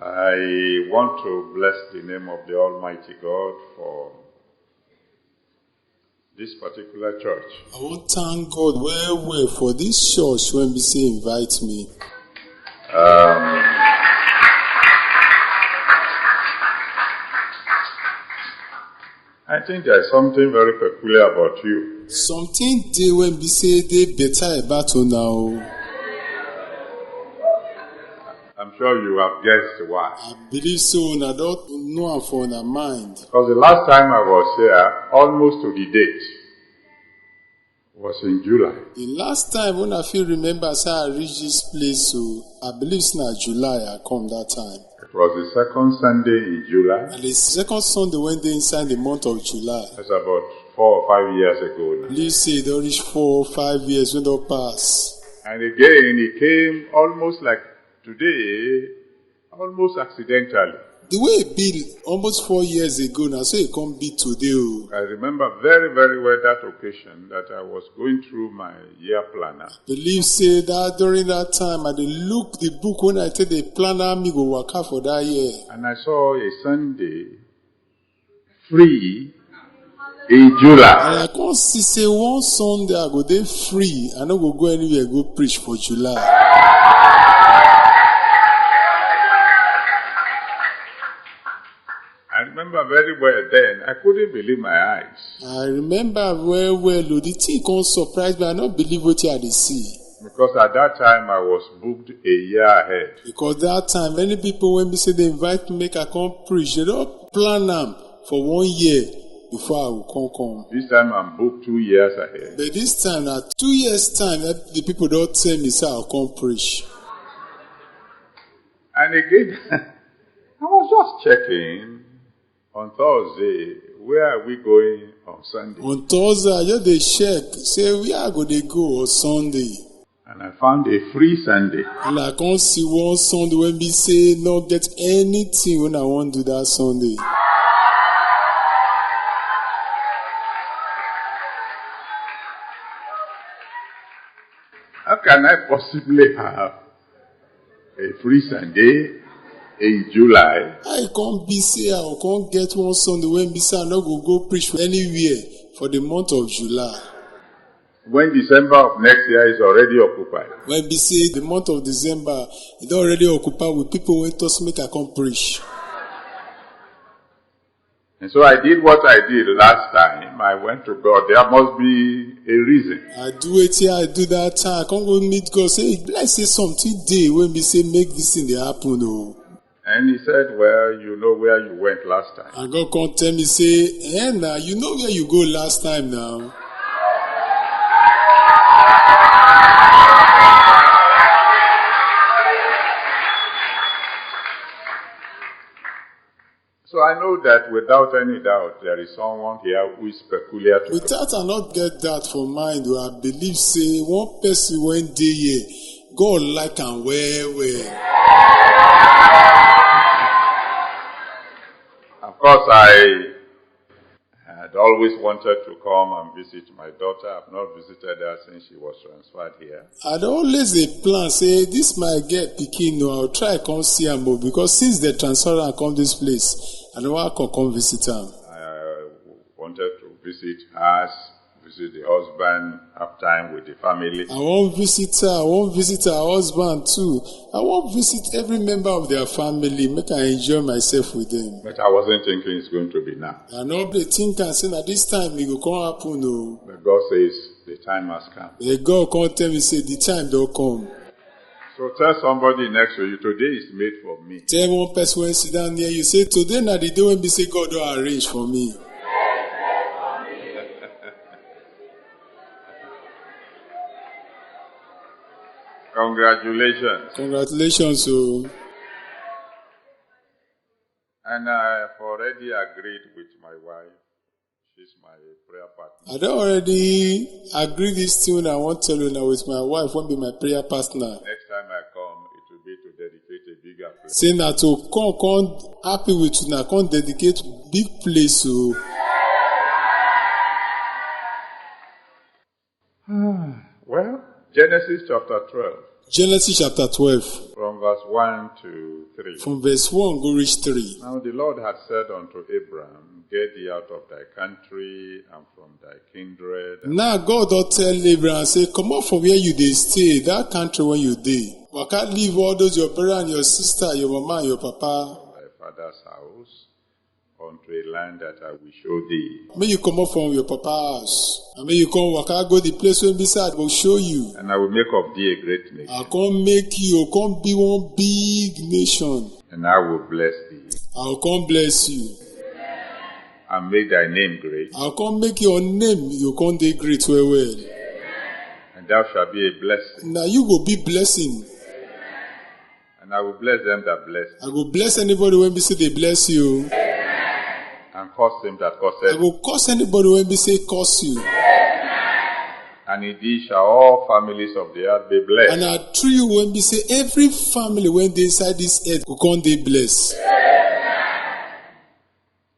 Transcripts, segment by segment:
I want to bless the name of the Almighty God for this particular church. I want to thank God well for this church when BC invite me. I think there's something very peculiar about you. Something they when BC they better about now. I'm sure you have guessed why. I believe so, and I don't know for my mind. Because the last time I was here, almost to the date, was in July. The last time when I feel remember say I reached this place, so I believe it's not July I come that time. It was the second Sunday in July. And the second Sunday when they inside the month of July. That's about 4 or 5 years ago now. Please say they reach 4 or 5 years when they pass. And again, it came almost like today, almost accidentally. The way it be almost 4 years ago now, so it can't be today. I remember very, very well that occasion that I was going through my year planner. Believe say that during that time I dey look the book when I take the planner me go work out for that year. And I saw a Sunday free in July. And I can't see say one Sunday I go dey free. I no go anywhere go preach for July. I remember very well then, I couldn't believe my eyes. I remember well, the thing can't surprise me. I don't believe what I see. Because at that time I was booked a year ahead. Because that time, many people when they say they invite me make I come preach, they don't plan them for 1 year before I will come. This time I'm booked 2 years ahead. But this time, at 2 years time, the people don't tell me say I'll come preach. And again, I was just checking. On Thursday, where are we going on Sunday? On Thursday, I just dey check, say where I go dey go on Sunday. And I found a free Sunday. And I can't see one Sunday when we say not get anything when I want to do that Sunday. How can I possibly have a free Sunday in July? I can't be say I can't get one Sunday when be say I not go preach anywhere for the month of July. When December of next year is already occupied. When be say the month of December is already occupied with people when to make I come preach. And so I did what I did last time. I went to God. There must be a reason. I do it here, I do that time. I can't go meet God. Say, let's say something day when we say make this thing happen. Oh. And he said, well, you know where you went last time. And God can't tell me, say, now, you know where you go last time now. So I know that without any doubt, there is someone here who is peculiar to Without I not get that for mind, I believe, say, one person went day here, God like and well. Of course, I had always wanted to come and visit my daughter. I've not visited her since she was transferred here. I'd always a plan, say, this might get picking, no, I'll try come see her more, because since they transfer and come this place, I know I can come visit her. I wanted to visit her, visit the husband, have time with the family. I won't visit her husband too. I won't visit every member of their family, make I enjoy myself with them. But I wasn't thinking it's going to be now. I know they think and say that this time it will come happen, no. But God says the time has come. The God can't tell me, say the time don't come. So tell somebody next to you, today is made for me. Tell one person when sit down near you, say today na the day when be say God don't arrange for me. Congratulations. Congratulations, so. And I have already agreed with my wife. She's my prayer partner. I don't already agree this thing I want to tell you now with my wife, won't be my prayer partner. Next time I come, it will be to dedicate a bigger place. Say na to come happy with you, na come dedicate big place, so. Well, Genesis chapter 12. Genesis chapter 12. From verse 1 to 3. From verse 1 go reach 3. Now the Lord had said unto Abraham, Get thee out of thy country and from thy kindred and Now God don tell Abraham, say, come out from where you dey stay, that country where you dey. Waka leave all those your brother and your sister, your mama and your papa. thy father's house unto a land that I will show thee. May you come out from your papa house. And may you come waka go the place where beside will show you. And I will make of thee a great nation, I'll come make you, come be one big nation. and I will bless thee, I'll come bless you. and make thy name great, I'll come make your name, you come dey great well. and thou shalt be a blessing. Now you go be blessing. And I will bless them that bless I thee, go bless anybody when be say they bless you. and curse them that I curseth thee. go curse anybody when be say curse you. And in thee shall all families of the earth be blessed. And I through you when be say every family when they inside this earth go come dey blessed.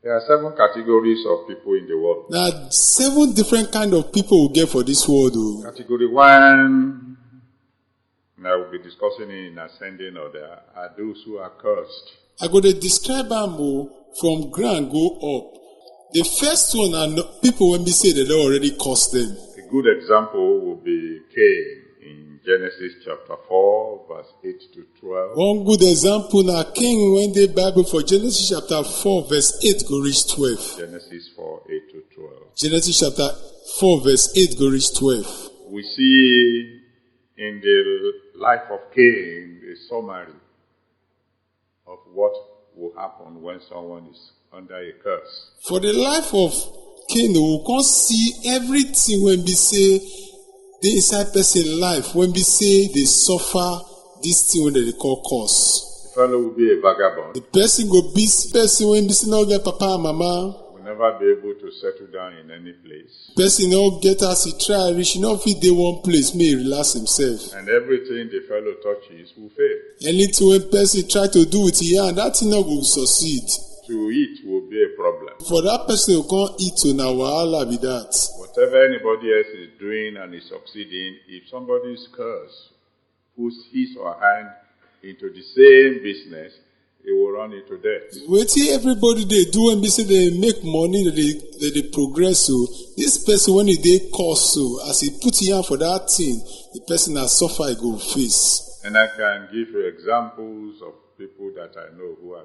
There are 7 categories of people in the world. Now 7 different kind of people will get for this world. Oh. Category 1, and I will be discussing it in ascending order, are those who are cursed. I go to describe them from ground go up. The first one are people when we say they don't already cost them. A good example will be Cain in Genesis chapter 4, verse 8 to 12. One good example now King when the Bible for Genesis chapter 4 verse 8 go reach 12. Genesis 4, 8 to 12. Genesis chapter 4 verse 8 go reach 12. We see in the life of Cain a summary of what will happen when someone is under a curse. For the life of Cain, we can see everything when we say the inside person life, when we say they suffer this thing when they call curse. The fellow will be a vagabond, The person go be person when we say no get papa and mama. will never be able to settle down in any place. Person no get as he try reach, no fit dey one place, may he relax himself. And everything the fellow touches will fail. Anything when person try to do with his hand, that thing no go succeed. To eat will be a problem. For that person to come eat on a wahala be that. Whatever anybody else is doing and is succeeding, if somebody is cursed, puts his or her hand into the same business, he will run into debt. Wetin everybody dey do when be say they make money, they progress so. This person when he dey cost so, as he put him hand for that thing, the person has suffer he go face. And I can give you examples of people that I know who are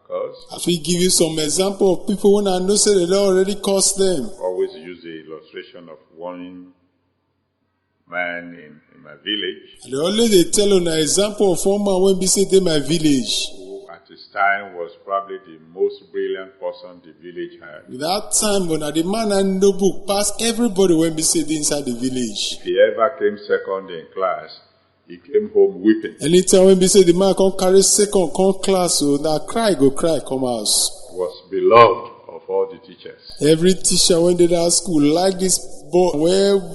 cursed. I fit give you some example of people when I know say they don already curse them. Always use the illustration of one man in my village I dey always dey tell una example of one man when be say dey my village. who at his time was probably the most brilliant person the village had. That time when the man I know book pass everybody when be say dey inside the village. If he ever came second in class, he came home weeping. Anytime when be say the man come carry second come class so na cry go cry come house. Was beloved of all the teachers. Every teacher when they at school like this boy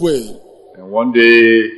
well. And one day,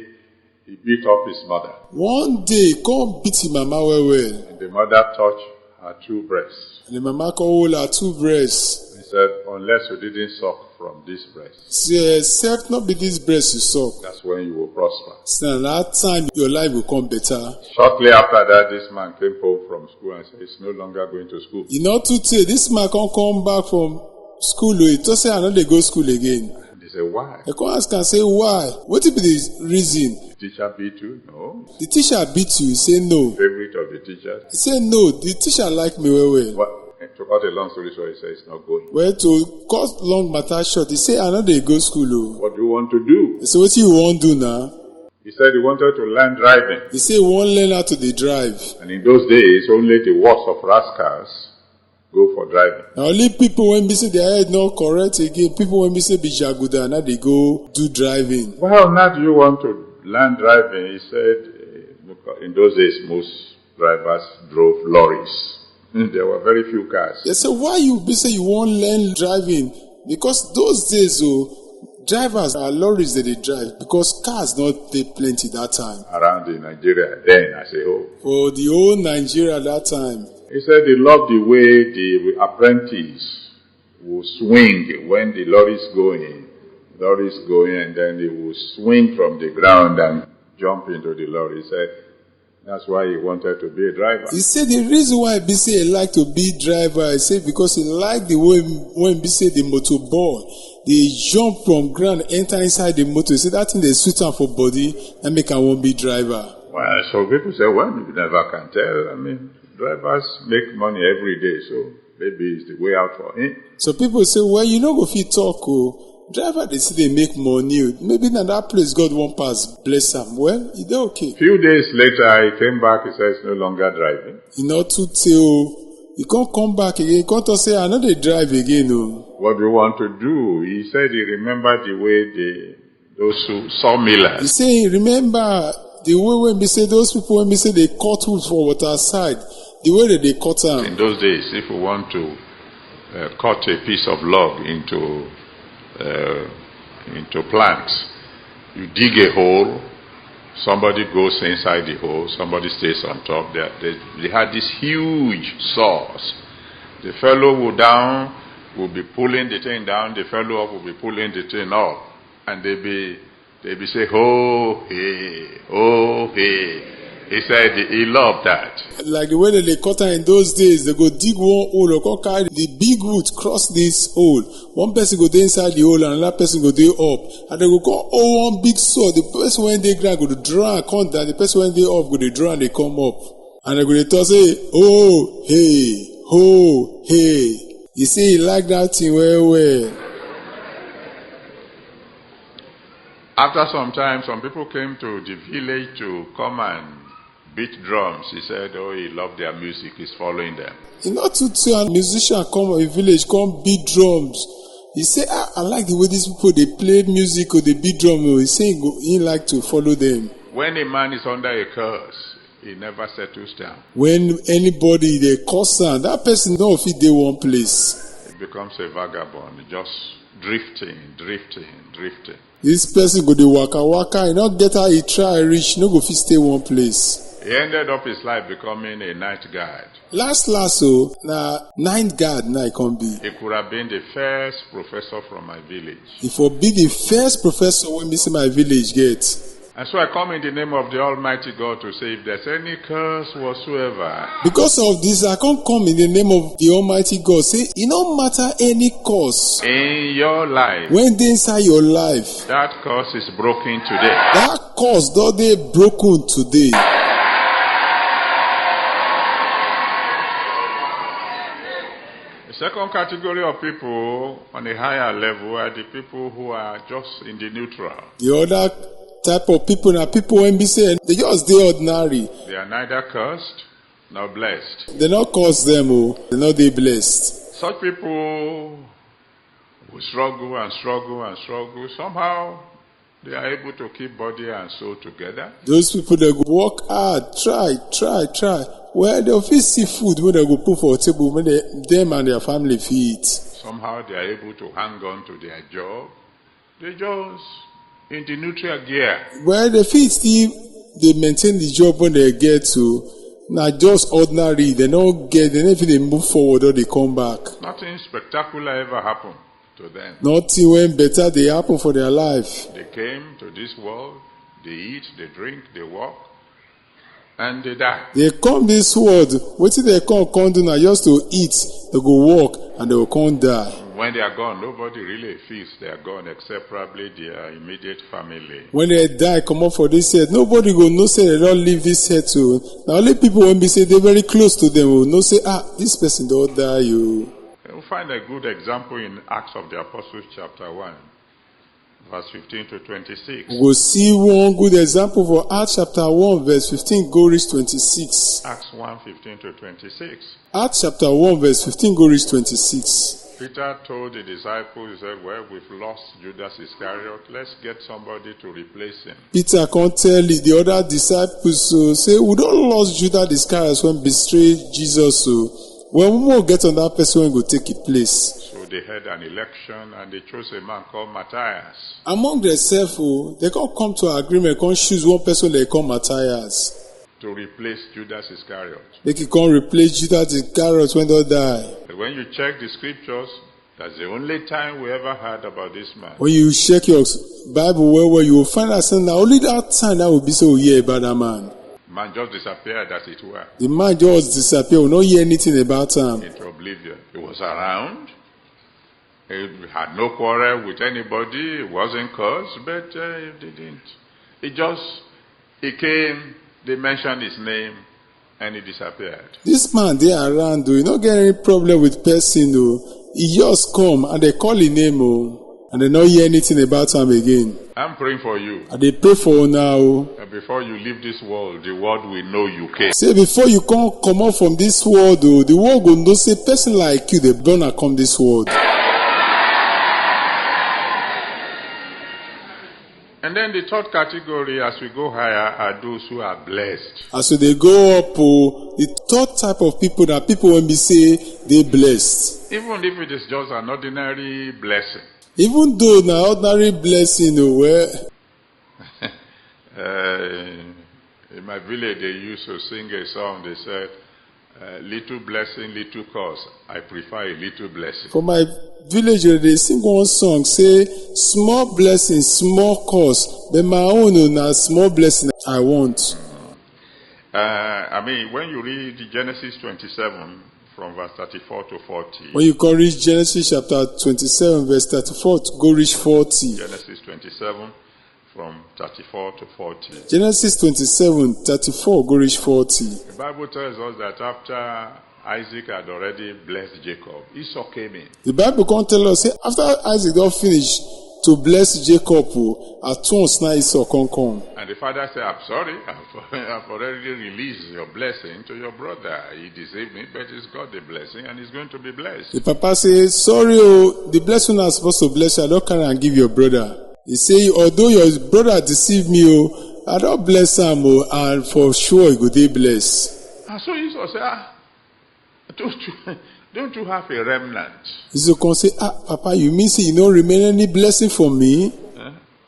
he beat up his mother. One day come beat him mama well. And the mother touched her 2 breasts. And the mama come hold her 2 breasts. He said, unless you didn't suck from this breast, Say except not be this breast you suck. that's when you will prosper. So that time your life will come better. Shortly after that, this man came home from school and said, he's no longer going to school. You know too tey this man come back from school o, he talk say I no dey go school again. And they said, why? I come ask am say why? Wetin be the reason? The teacher beat you? No. The teacher beat you? He say no. Favorite of the teachers? He say no, the teacher like me well. What? And to cut a long story short, he said, he's not going. Well, to cut long matter short, he say I no dey go school o. What do you want to do? He say wetin you wan do now? He said he wanted to learn driving. He say he wan learn how to dey drive. And in those days, only the worst of rascals go for driving. Na only people when be say their head not correct again, people when be say be jaguda, now they go do driving. Well, now do you want to learn driving? He said, in those days, most drivers drove lorries. There were very few cars. They say why you be say you wan learn driving? Because those days drivers are lorries that they drive because cars not dey plenty that time. Around in Nigeria then as a whole. For the whole Nigeria that time. He said he loved the way the apprentice will swing when the lorry is going, and then he will swing from the ground and jump into the lorry. He said, That's why he wanted to be a driver. He said the reason why he say he like to be driver, he said because he like the way when he say the motor boy, they jump from ground, enter inside the motor. He said that thing they suit him for body and make him won't be driver. Well, so people say, well, you never can tell. I mean, drivers make money every day, so maybe it's the way out for him. So people say, well, you know, if you talk, driver, they say they make money. Maybe in that place God won't pass, bless him. Well, is that okay? A few days later, he came back, he said he's no longer driving. You know, to tell, he can't come back again. He can't say, I know they drive again. What do you want to do? He said he remembered the way those sawmillers. He say, remember the way when we say those people, when we say they cut wood for water side, the way that they cut them. In those days, if you want to cut a piece of log into planks, you dig a hole, somebody goes inside the hole, somebody stays on top. They had these huge saws. The fellow will be pulling the thing down, the fellow up will be pulling the thing up, and they be say, oh hey. He said he loved that. Like the way that they cut her in those days, they go dig one hole, they go carry the big wood, cross this hole. One person go there inside the hole, and another person go there up. And they go one big saw. The person when they ground go to draw and come down. The person when they up go to draw and they come up. And they go to talk say, oh hey. You see, he like that thing well. After some time, some people came to the village to come and beat drums. He said, oh, he loved their music. He's following them. You know, to a musician come to a village, come beat drums. He say, I like the way these people, they play music or they beat drum. He say he like to follow them. When a man is under a curse, he never settles down. When anybody, they curse him, that person don't fit there one place. He becomes a vagabond, just drifting. This person go the waka, you not get how he try reach, no go fit stay one place. He ended up his life becoming a night guard. Last, night guard now he can be. He could have been the first professor from my village. He for be the first professor when me see my village get. And so I come in the name of the Almighty God to say, if there's any curse whatsoever. Because of this, I can't come in the name of the Almighty God. Say, it no matter any curse. In your life. When they inside your life. That curse is broken today. That curse, though they broken today. The second category of people on a higher level are the people who are just in the neutral. The other type of people are people when we say they just they ordinary. They are neither cursed nor blessed. They not curse them, they not they blessed. Such people who struggle. Somehow they are able to keep body and soul together. Those people that go work hard, try. Well, they'll see food when they go put for a table when them and their family feed. Somehow they are able to hang on to their job. They just in the neutral gear. Well, the feet still they maintain the job when they get to. Not just ordinary. They don't get. They never they move forward or they come back. Nothing spectacular ever happened to them. Nothing when better they happen for their life. They came to this world. They eat, they drink, they walk, and they die. They come this world. What till they come do now just to eat. They go walk and they will come die. When they are gone, nobody really feels they are gone except probably their immediate family. When they die, come up for this earth, nobody go no say they don't leave this earth too. Now only people when we say they're very close to them will no say, this person don't die. You'll find a good example in Acts of the Apostles chapter 1, verse 15 to 26. We'll see one good example for Acts chapter 1, verse 15, go reach 26. Acts 1, 15 to 26. Acts chapter 1, verse 15, go reach 26. Peter told the disciples, he said, well, we've lost Judas Iscariot. Let's get somebody to replace him. Peter can't tell the other disciples, say, we don't lost Judas Iscariot when betray Jesus. When we won't get on that person, when go take his place. So they had an election and they chose a man called Matthias. Among themselves, they can't come to an agreement, can't choose one person they call Matthias. To replace Judas Iscariot. They can replace Judas Iscariot when they die. But when you check the scriptures, that's the only time we ever heard about this man. When you check your Bible well, you will find out that only that time that will be so about that man. man just disappeared, as it were, The man just disappeared. We don't hear anything about him. into oblivion. He was around. He had no quarrel with anybody. He wasn't cursed, but he didn't. He came, they mentioned his name, and he disappeared. This man they around though, you don't get any problem with person though. He just come and they call his name and they don't hear anything about him again. I'm praying for you. And they pray for you now. Before you leave this world, the world will know you came. Say before you come out from this world though, the world will know say person like you they gonna come this world. And then the third category, as we go higher, are those who are blessed. As they go up, the third type of people that people when we say they blessed. Even if it is just an ordinary blessing. Even though na ordinary blessing, In my village, they used to sing a song. They said, little blessing, little curse. I prefer a little blessing. for my village they sing one song say small blessing, small cause, but my own na small blessing I want. When you read Genesis 27 from verse 34 to 40. When you can reach Genesis chapter 27 verse 34 to go reach 40. Genesis 27 from 34 to 40. Genesis 27, 34 go reach 40. The Bible tells us that after Isaac had already blessed Jacob, Esau came in. The Bible can tell us say after Isaac don't finish to bless Jacob, at once now Esau can come. And the father said, I'm sorry, I've already released your blessing to your brother. He deceived me, but he's got the blessing and he's going to be blessed. The papa say, sorry, the blessing I'm supposed to bless you, I don't carry and give your brother. He say, although your brother deceived me, I don't bless him, and for sure he go dey bless. And so Esau said, don't you have a remnant? Esau can say, Papa, you mean say you don't remain any blessing for me?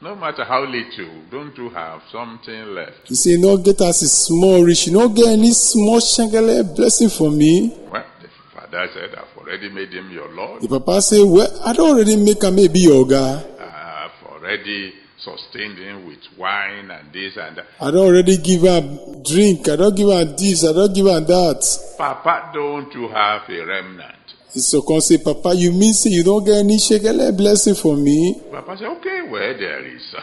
No matter how little, don't you have something left? He say, no get us a small rich, you don't get any small shangele blessing for me? Well, the father said, I've already made him your Lord. The papa say, well, I don't already make him maybe your guy. I've already sustained him with wine and this and that. I don't already give him drink, I don't give him this, I don't give him that. Papa, don't you have a remnant? So can say, Papa, you mean say you don't get any shekele blessing for me? Papa said, okay, well, there is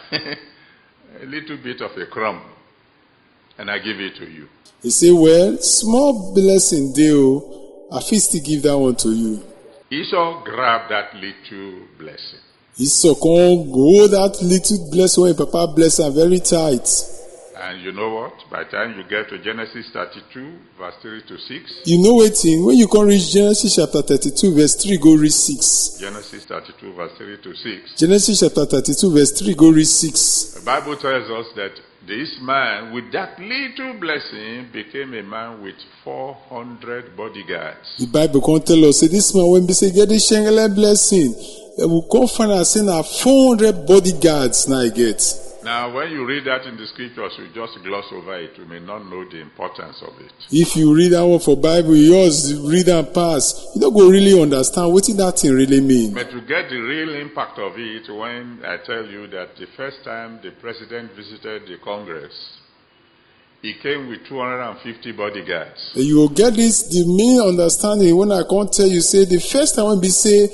a little bit of a crumb, and I give it to you. He say, well, small blessing deal, I fit still give that one to you. Esau grabbed that little blessing. Esau can go that little blessing when Papa bless her very tight. And you know what? By the time you get to Genesis 32, verse 3 to 6. You know what thing? When you can reach Genesis chapter 32, verse 3, go reach 6. Genesis 32, verse 3 to 6. Genesis chapter 32, verse 3, go reach 6. The Bible tells us that this man, with that little blessing, became a man with 400 bodyguards. The Bible can tell us, say this man, when we say get this shengele blessing, we come find out saying 400 bodyguards now I get. Now, when you read that in the scriptures, you just gloss over it. You may not know the importance of it. If you read that one for Bible, you just read and pass. You don't go really understand what that thing really mean. But to get the real impact of it, when I tell you that the first time the president visited the Congress, he came with 250 bodyguards. You will get this, the main understanding when I can't tell you, say the first time when we say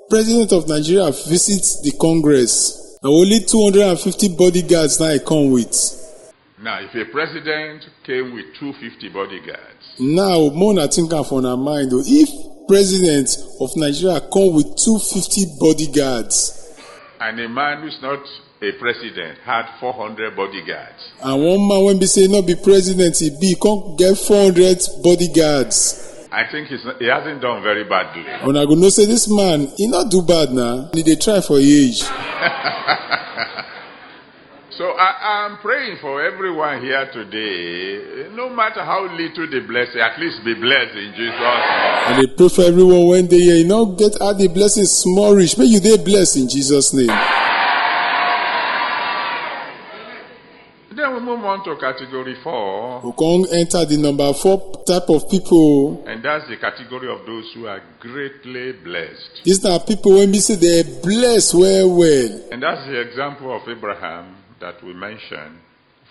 President of Nigeria visits the Congress, only 250 bodyguards now I come with. Now, if a president came with 250 bodyguards. Now, more I think of on our mind, if President of Nigeria come with 250 bodyguards. And a man who's not a president had 400 bodyguards. And one man when we say not be president, he can't get 400 bodyguards. I think he hasn't done very badly. When I go no say this man, he not do bad now. They try for age. So I'm praying for everyone here today. No matter how little they bless, at least be blessed in Jesus' name. And they pray for everyone when they hear, you know, get out the blessing small rich. May you they bless in Jesus' name. Then we move on to category 4. We can enter the number 4 type of people. And that's the category of those who are greatly blessed. These are people when we say they're blessed well. And that's the example of Abraham that we mentioned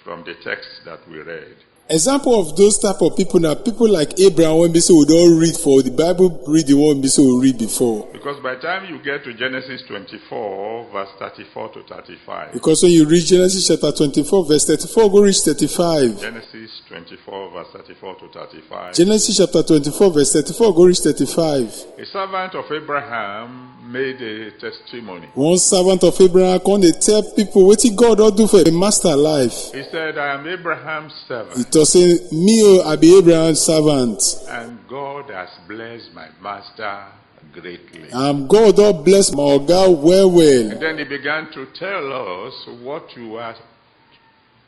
from the text that we read. Example of those type of people now, people like Abraham, when we say we don't read for the Bible, read the one we say we read before. Because by the time you get to Genesis 24, verse 34 to 35. Because when you read Genesis chapter 24, verse 34, go reach 35. Genesis 24, verse 34 to 35. Genesis chapter 24, verse 34, go reach 35. A servant of Abraham made a testimony. One servant of Abraham come dey tell people wetin God don do for a master life. He said, I am Abraham's He servant, talk say, me o, I be Abraham's servant. and God has blessed my master greatly. And God don bless my oga well well. And then he began to tell us what you are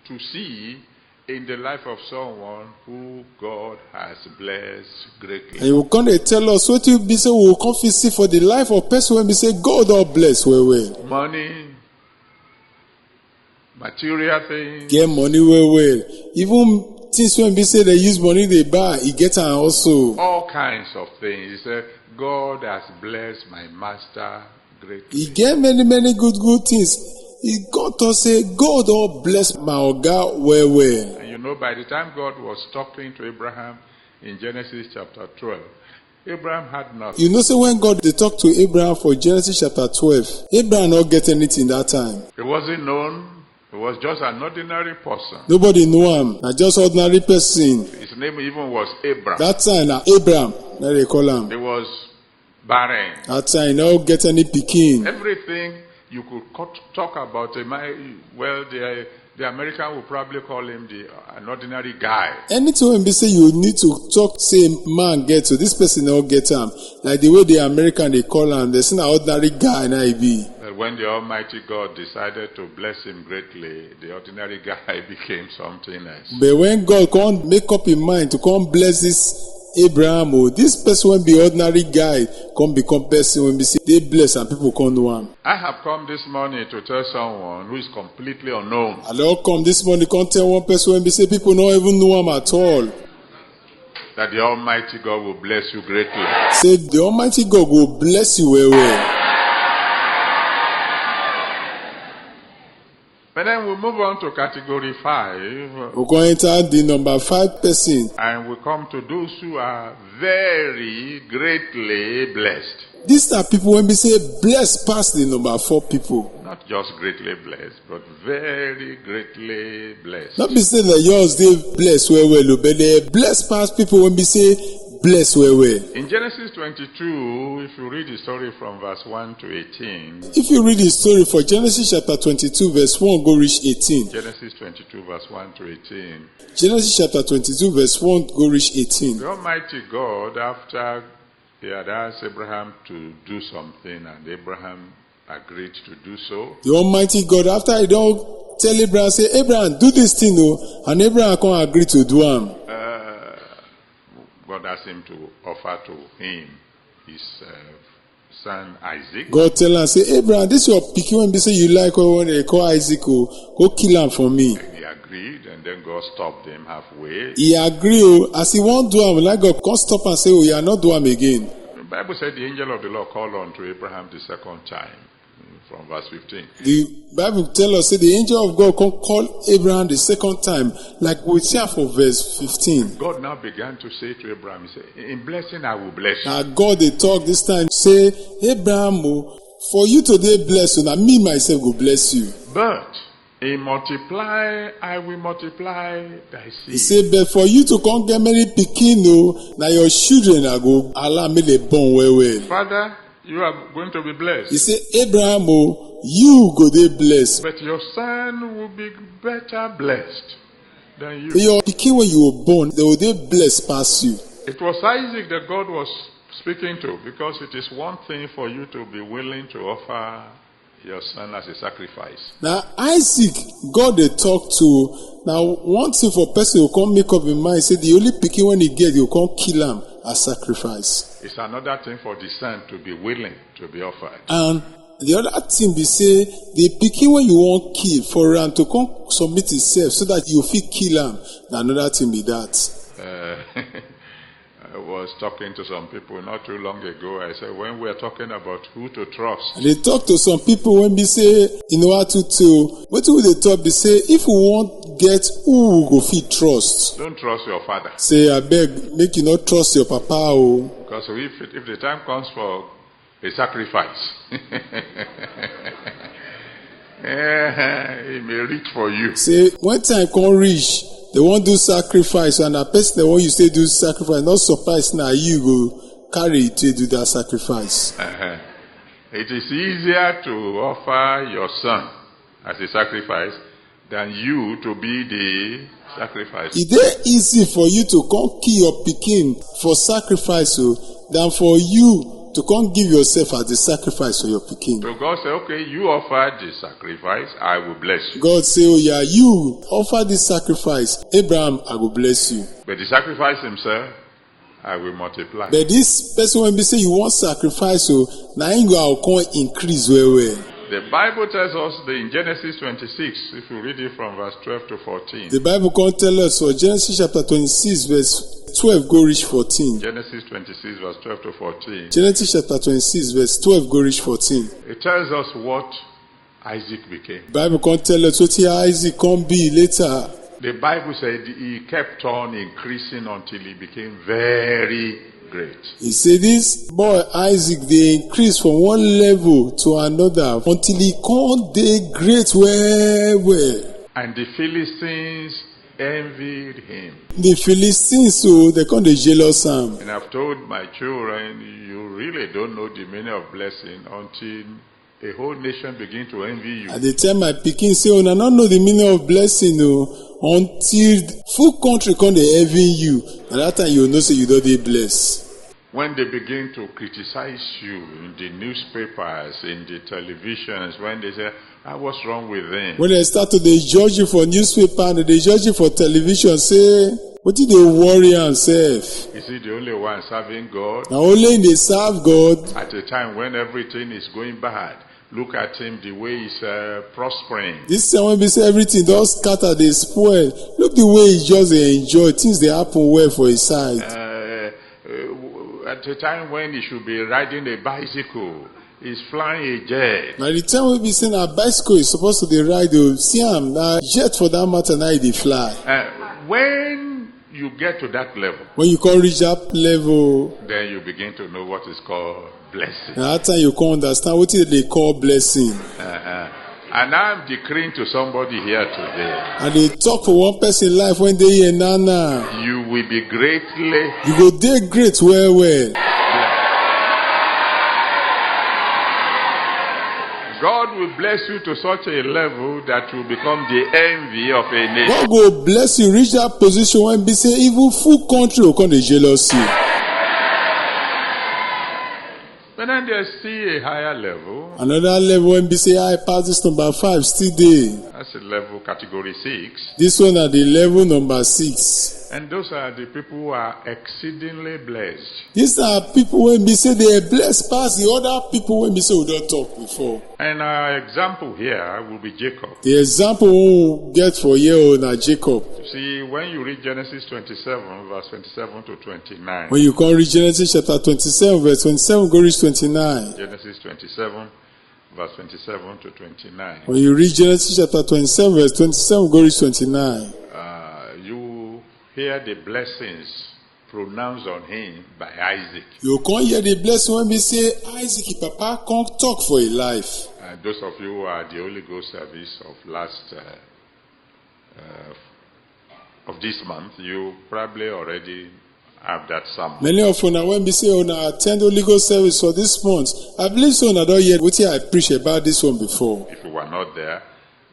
to see in the life of someone who God has blessed And greatly. he will come dey tell us wetin be say we will come fit see for the life of person wey be say God don bless well well. Money, material things, Get money well well. Even things wey be say they use money dey buy, e get am also. all kinds of things. He said, God has blessed my master greatly. E get many good things. E God talk say God don bless my oga well well. And you know, by the time God was talking to Abraham in Genesis chapter 12, Abraham had nothing. You know say when God dey talk to Abraham for Genesis chapter 12, Abraham no get anything that time. He wasn't known. He was just an ordinary person. Nobody know am. Na just ordinary person. His name even was Abraham. That time na Abraham, na they call am. He was barren. That time he no get any pikin. Everything you could talk about him, well, the American would probably call him an ordinary guy. Anything wey be say you need to talk say man get to this person no get am. Like the way the American they call am, they say na ordinary guy na he be. When the Almighty God decided to bless him greatly, the ordinary guy became something else. But when God come make up his mind to come bless this Abraham, oh, this person wey be ordinary guy come become person wey be say they bless and people come know am. I have come this morning to tell someone who is completely unknown I don come this morning come tell one person wey be say people no even know am at all. that the Almighty God will bless you greatly. Say the Almighty God will bless you well well. But then we move on to category 5, We come enter the number 5 person. and we come to those who are very greatly blessed. These are people when we say blessed past the number 4 people. Not just greatly blessed, but very greatly blessed. Not be say that yours they blessed well well, but they blessed past people when we say blessed well well. In Genesis 22, if you read the story from verse 1 to 18, If you read the story for Genesis chapter 22 verse 1 go reach 18. Genesis 22, verse 1 to 18, Genesis chapter 22 verse 1 go reach 18. the Almighty God, after he had asked Abraham to do something, and Abraham agreed to do so, The Almighty God, after he don't tell Abraham, say, Abraham, do this thing, oh, and Abraham come agree to do am. God asked him to offer to him his son Isaac. God tell am, say, Abraham, this your pikin when be say you like when they call Isaac, oh, go kill am for me. And he agreed, and then God stopped him halfway. He agree, oh, as he won't do am, like God come stop and say, oh, you are not do am again. The Bible said the angel of the Lord called on to Abraham the second time, from verse 15. The Bible tell us, say, the angel of God come call Abraham the second time, like we see for verse 15. God now began to say to Abraham, he said, in blessing I will bless you. Now God they talk this time, say, Abraham, oh, for you today bless you, now me myself will bless you. But in multiply, I will multiply thy He seed. say, but for you to come get many pikin, oh, now your children are go allow me they born well well. Father, you are going to be He blessed. say, Abraham, oh, you go dey blessed. But your son will be better blessed than you. Your pikin when you were born, they will dey blessed past you. It was Isaac that God was speaking to, because it is one thing for you to be willing to offer your son as a sacrifice. Now Isaac, God they talk to. Now one thing for person who come make up in mind, say the only pikin when he get, you come kill him as sacrifice. It's another thing for the son to be willing to be offered. And the other thing be say, the pikin when you want kill for him to come submit himself so that you fit kill him. Now another thing be that. I was talking to some people not too long ago. I said, when we're talking about who to trust, They talk to some people when we say, in order to what will they talk? They say, if we want get who go fit trust. Don't trust your father. Say abeg make you not trust your papa o. Because if the time comes for a sacrifice, he may reach for you. Say when time come reach, they wan do sacrifice and na person they want you say do sacrifice, not surprise na you go carry it to do that sacrifice. It is easier to offer your son as a sacrifice than you to be the sacrifice. E dey easy for you to come kill your pikin for sacrifice o than for you to come give yourself as the sacrifice for your pikin. So God said, okay, you offer the sacrifice, I will bless you. God say, oh yeah, you offer this sacrifice, Abraham, I will bless you. But the sacrifice himself, I will multiply. But this person when be say you want sacrifice, so now him go come increase well. The Bible tells us that in Genesis 26, if you read it from verse 12 to 14. The Bible can tell us for Genesis chapter 26 verse 12 go reach 14. Genesis 26 verse 12 to 14. Genesis chapter 26 verse 12 go reach 14. It tells us what Isaac became. The Bible can tell us what Isaac can be later. The Bible said he kept on increasing until he became very great. He said this boy Isaac they increase from one level to another until he can't dey great well. And the Philistines envied him. The Philistines so they come dey jealous am. And I've told my children, you really don't know the meaning of blessing until a whole nation begin to envy you. At the time my pikin say una no know the meaning of blessing until full country come dey envy you. And that time you know say you don dey blessed. When they begin to criticize you in the newspapers, in the televisions, when they say, what's wrong with them? When they start to dey judge you for newspaper and they judge you for television, say, what did they worry and self? Is he the only one serving God? Now only they serve God. At a time when everything is going bad, look at him, the way he's prospering. This time when we say everything does scatter, they spoil. Look the way he just enjoy. Things they happen well for his side. At a time when he should be riding a bicycle, he's flying a jet. Now the time when we say a bicycle is supposed to be ride, see him, now jet for that matter, now they fly. When you get to that level, when you can reach that level, then you begin to know what is called blessing. Now that time you can understand what they call blessing. And I'm decreeing to somebody here today. And they talk for one person life when they hear Nana. You will be greatly. You go dey great well. God will bless you to such a level that you become the envy of a nation. God will bless you, reach that position when be say even full country will come to jealous you. But then there's still a higher level. Another level when be say I pass this number 5 still there. That's a level category 6. This one at the level number 6. And those are the people who are exceedingly blessed. These are people when be say they are blessed past the other people when be say we don't talk before. And our example here will be Jacob. The example we get for here now Jacob. See, when you read Genesis 27, verse 27 to 29. When you come read Genesis chapter 27, verse 27, go reach 29. Genesis 27, verse 27 to 29. When you read Genesis chapter 27, verse 27, go reach 29. You hear the blessings pronounced on him by Isaac. You can't hear the blessing when we say Isaac, Papa can't talk for a life. Those of you who are the Holy Ghost service of of this month, you probably already have that sermon. Many of you now when we say attend Holy Ghost service for this month, I believe so I don't hear what I preached about this one before. If you were not there,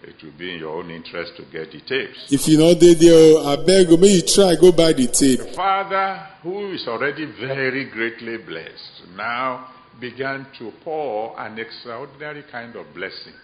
it will be in your own interest to get the tapes. If you not there, I beg you, may you try go buy the tape. The father, who is already very greatly blessed, now began to pour an extraordinary kind of blessing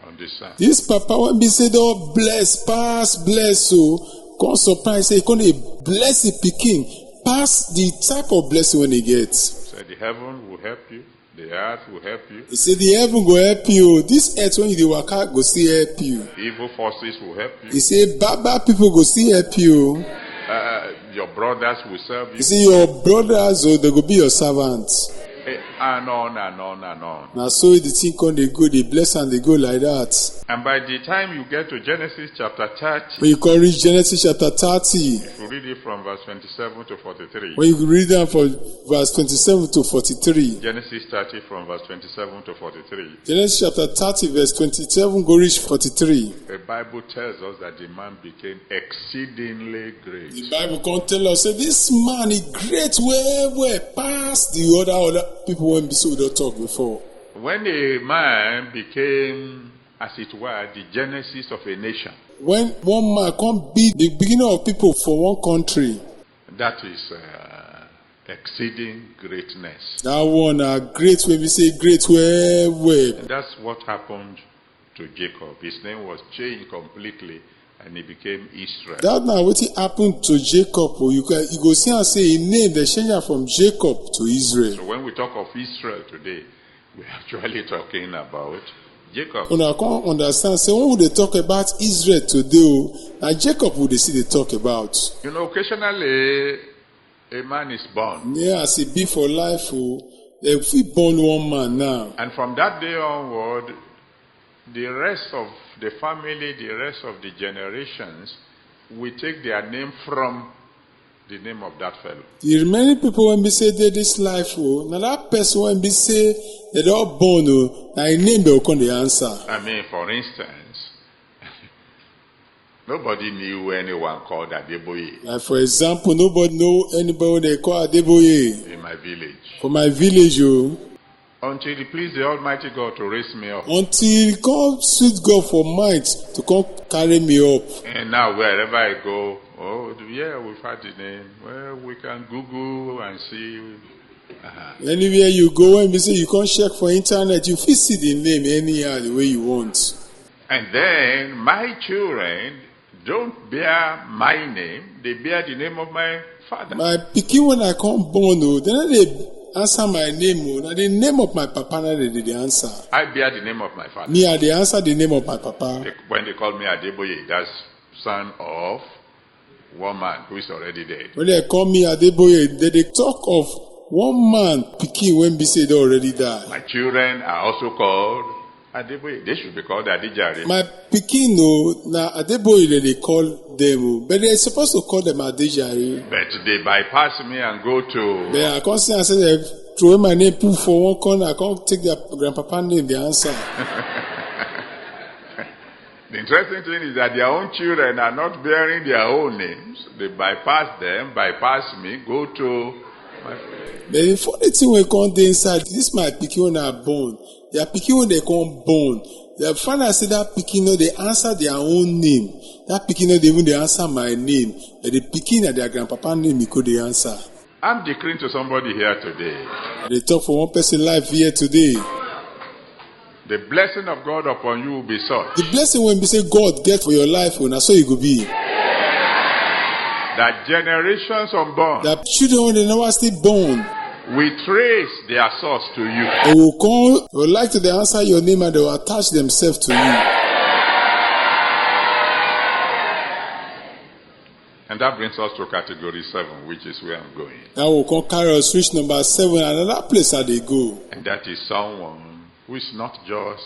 on the son. This papa when we say oh bless, pass, bless, so come surprise say come bless the pikin, pass the type of blessing when he gets. So the heaven will help you. The earth will help you. He said the heaven will help you. This earth when you dey waka go still help you. Evil forces will help you. He said bad people go still help you. Your brothers will serve you. He said your brothers they go be your servants. and on and on and on. Now so the thing come they go, they bless and they go like that. And by the time you get to Genesis chapter 30, When you can read Genesis chapter 30, if you read it from verse 27 to 43, when you read them from verse 27 to 43, Genesis 30 from verse 27 to 43, Genesis chapter 30 verse 27 go reach 43. the Bible tells us that the man became exceedingly great. The Bible can tell us, say this man is great well past the other people when we don't talk before. When a man became, as it were, the genesis of a nation, When one man can be the beginning of people for one country, that is exceeding greatness. that one are great when we say great well. And that's what happened to Jacob. His name was changed completely and he became Israel. That now what happened to Jacob, you go see and say a name they change am from Jacob to Israel. So when we talk of Israel today, we're actually talking about Jacob. Una can't understand. Say when they talk about Israel today, now Jacob would they see they talk about. You know, occasionally a man is born. Yeah, as it be for life, if we born one man now, And from that day onward, the rest of the family, the rest of the generations, will take their name from the name of that fellow. the remaining people when we say they this life, now that person when we say they don't born, now a name they will come the answer. I mean, for instance, nobody knew anyone called Adeboye Like for example, nobody know anybody when they call Adeboye in my village. for my village, Until it pleased the Almighty God to raise me up. until come sweet God for might to come carry me up. And now wherever I go, oh yeah, we've had the name. Well, we can Google and see. Anywhere you go, when we say you can't check for internet, you fit see the name anyhow the way you want. And then my children don't bear my name, they bear the name of my father. My pikin when I come born, they no dey answer my name. Now the name of my papa, now they answer. I bear the name of my father. Me, I dey answer the name of my papa. When they call me Adeboye, that's son of one man who is already dead. When they call me Adeboye, they talk of one man pikin when be say they already die. My children are also called Adeboye. They should be called Adijare. My pikin na Adeboye they call them, but they supposed to call them Adejare. But they bypass me and go to... But I can't say and say they throw my name put for one corner. I can't take their grandpapa name. The answer. The interesting thing is that their own children are not bearing their own names. They bypass them, bypass me, go to... But the funny thing when come dey inside, this my pikin when I born. Their pikin when they come born, the father say that pikin no they answer their own name. That pikin no they even they answer my name. But the pikin and their grandpapa name, he could they answer. I'm declaring to somebody here today, They talk for one person life here today. the blessing of God upon you will be such The blessing when we say God get for your life, when I saw you go be. that generations unborn That children when they never still born, will trace their source to you. they will come, they will like to they answer your name and they will attach themselves to you. And that brings us to category 7, which is where I'm going. That will come carry us reach number 7, another place that they go. And that is someone who is not just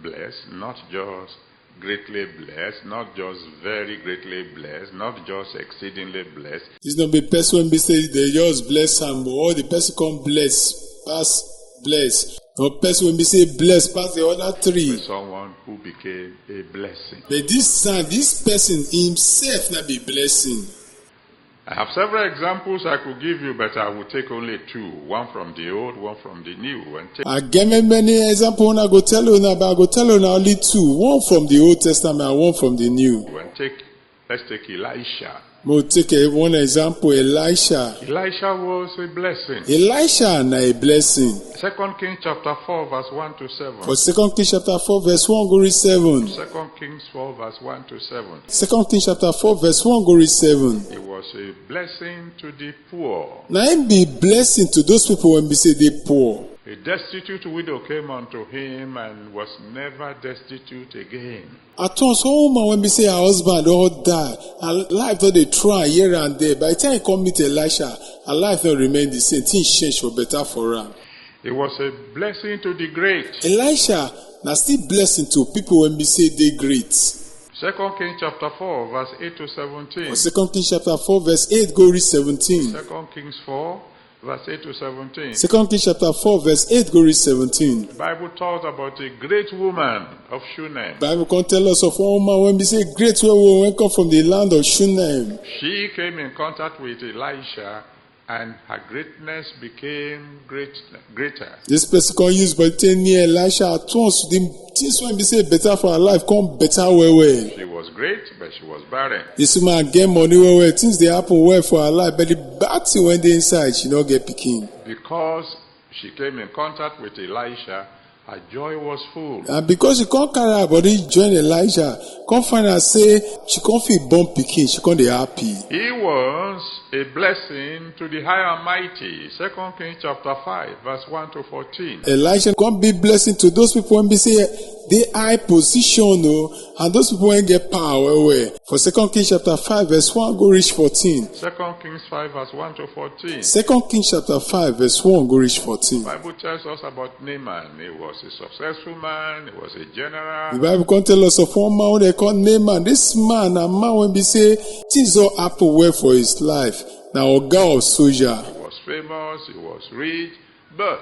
blessed, not just greatly blessed, not just very greatly blessed, not just exceedingly blessed. It's not be person when be say they just bless am, or the person come bless, pass bless. Or person when be say bless, pass the other three. Someone who became a blessing. But this person himself not be blessing. I have several examples I could give you, but I will take only 2. One from the old, one from the new. And take I give me many examples when I go tell you now, but I go tell you now only 2. One from the Old Testament and one from the New. let's take Elisha. We'll take one example, Elisha. Elisha was a blessing. Elisha na a blessing. 2 Kings chapter 4 verse 1 to 7. For 2 Kings chapter 4 verse 1 go read 7. 2 Kings 4 verse 1 to 7. 2 Kings chapter 4 verse 1 go read 7. He was a blessing to the poor. Now him be blessing to those people when we say they poor. A destitute widow came unto him and was never destitute again. At once, woman when we say her husband all die, her life don't they try here and there. By the time he come meet Elisha, her life don't remain the same. Things change for better for her. It was a blessing to the great. Elisha na still blessing to people when we say they great. 2 Kings chapter 4, verse 8 to 17. For 2 Kings chapter 4 verse 8 go read 17. 2 Kings 4, verse 8 to 17. 2 Kings chapter 4 verse 8 go read 17. The Bible talks about a great woman of Shunem. Bible can tell us of one woman when we say great when come from the land of Shunem. She came in contact with Elisha, and her greatness became greater. This person can use but ten near Elisha at once. The things when we say better for her life come better well. She was great, but she was barren. This woman get money well. Things they happen well for her life, but the bad thing when they inside, she not get picking. Because she came in contact with Elisha, her joy was full. And because she can't carry her body join Elijah, can't find her say she can't feel born picking, she can't be happy. He was a blessing to the high and mighty. 2 Kings chapter 5, verse 1 to 14. Elijah can't be blessing to those people when they say they high position, and those people when get power. For 2 Kings chapter 5, verse 1 go reach 14. 2 Kings 5, verse 1 to 14. 2 Kings chapter 5, verse 1 go reach 14. The Bible tells us about Naaman. He was a successful man. He was a general. The Bible can tell us of one man they call Naaman. This man, a man when we say things all happen well for his life. Now a guy of soldier. He was famous. He was rich, but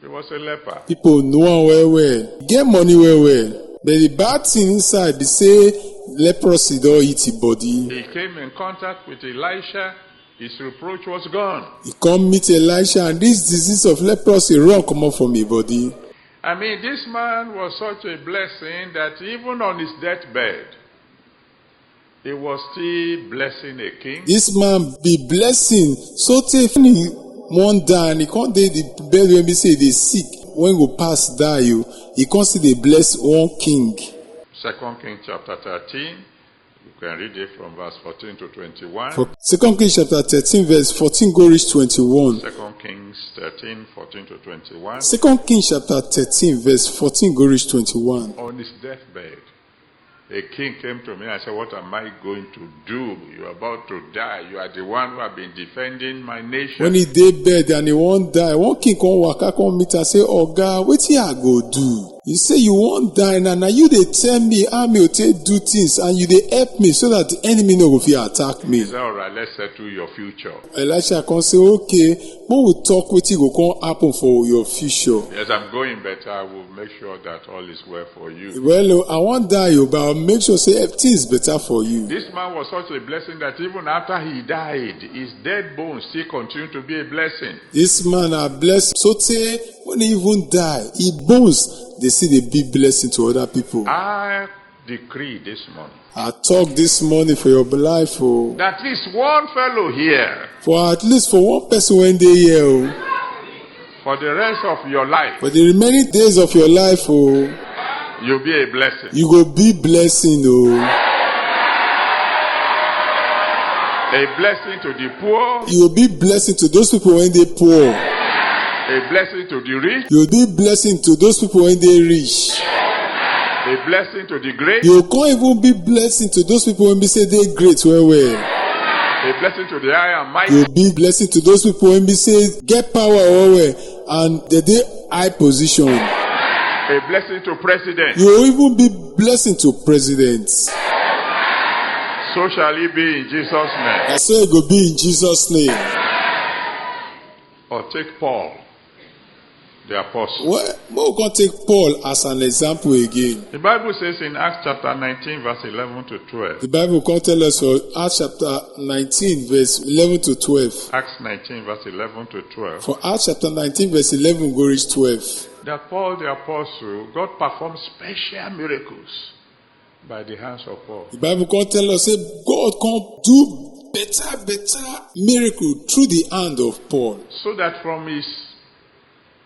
he was a leper. People know him well. Get money well. But the bad thing inside, they say leprosy don't eat his body. He came in contact with Elisha. His reproach was gone. He come meet Elisha and this disease of leprosy run come out from his body. I mean, this man was such a blessing that even on his deathbed, he was still blessing a king. This man be blessing. So take he one die and he can't dey the bed when we say they sick. When go pass die you, he can't see they bless one king. 2 Kings chapter 13. You can read it from verse 14 to 21. For 2 Kings chapter 13 verse 14 go reach 21. 2 Kings 13, 14 to 21. 2 Kings chapter 13 verse 14 go reach 21. On his deathbed, a king came to me and said, "What am I going to do? You're about to die. You are the one who have been defending my nation." When he dey bed and he won't die, one king come waka come meet and say, "Oh God, wetin I go do? You say you won't die now you dey tell me how me go take do things and you dey help me so that the enemy no go fit attack me." He said, "All right, let's settle your future." Elisha come say, "Okay, when we talk wetin go come happen for your future." Yes, I'm going better. I will make sure that all is well for you. Well, I won't die you, but I'll make sure say everything is better for you. This man was such a blessing that even after he died, his dead bones still continue to be a blessing. This man are blessed. So say when he even die, he bones. They see the big blessing to other people. I decree this morning I talk this morning for your life, that at least one fellow here, for at least for one person when they here, for the rest of your life, for the remaining days of your life, you'll be a blessing. you go be blessing, A blessing to the poor, you will be blessing to those people when they poor. a blessing to the rich, You will be blessing to those people when they rich. a blessing to the great, You can't even be blessing to those people when we say they great well. a blessing to the high and mighty, You'll be blessing to those people when we say get power well and they high position. a blessing to president. You will even be blessing to presidents. So shall it be in Jesus' name. I say it go be in Jesus' name. Or take Paul, the apostle. Well, we can take Paul as an example again. The Bible says in Acts chapter 19, verse 11 to 12. The Bible can tell us for Acts chapter 19, verse 11 to 12. Acts 19, verse 11 to 12. For Acts chapter 19, verse 11, go reach 12. That Paul the apostle, God performed special miracles by the hands of Paul. The Bible can tell us, say, God can do better miracle through the hand of Paul. So that from his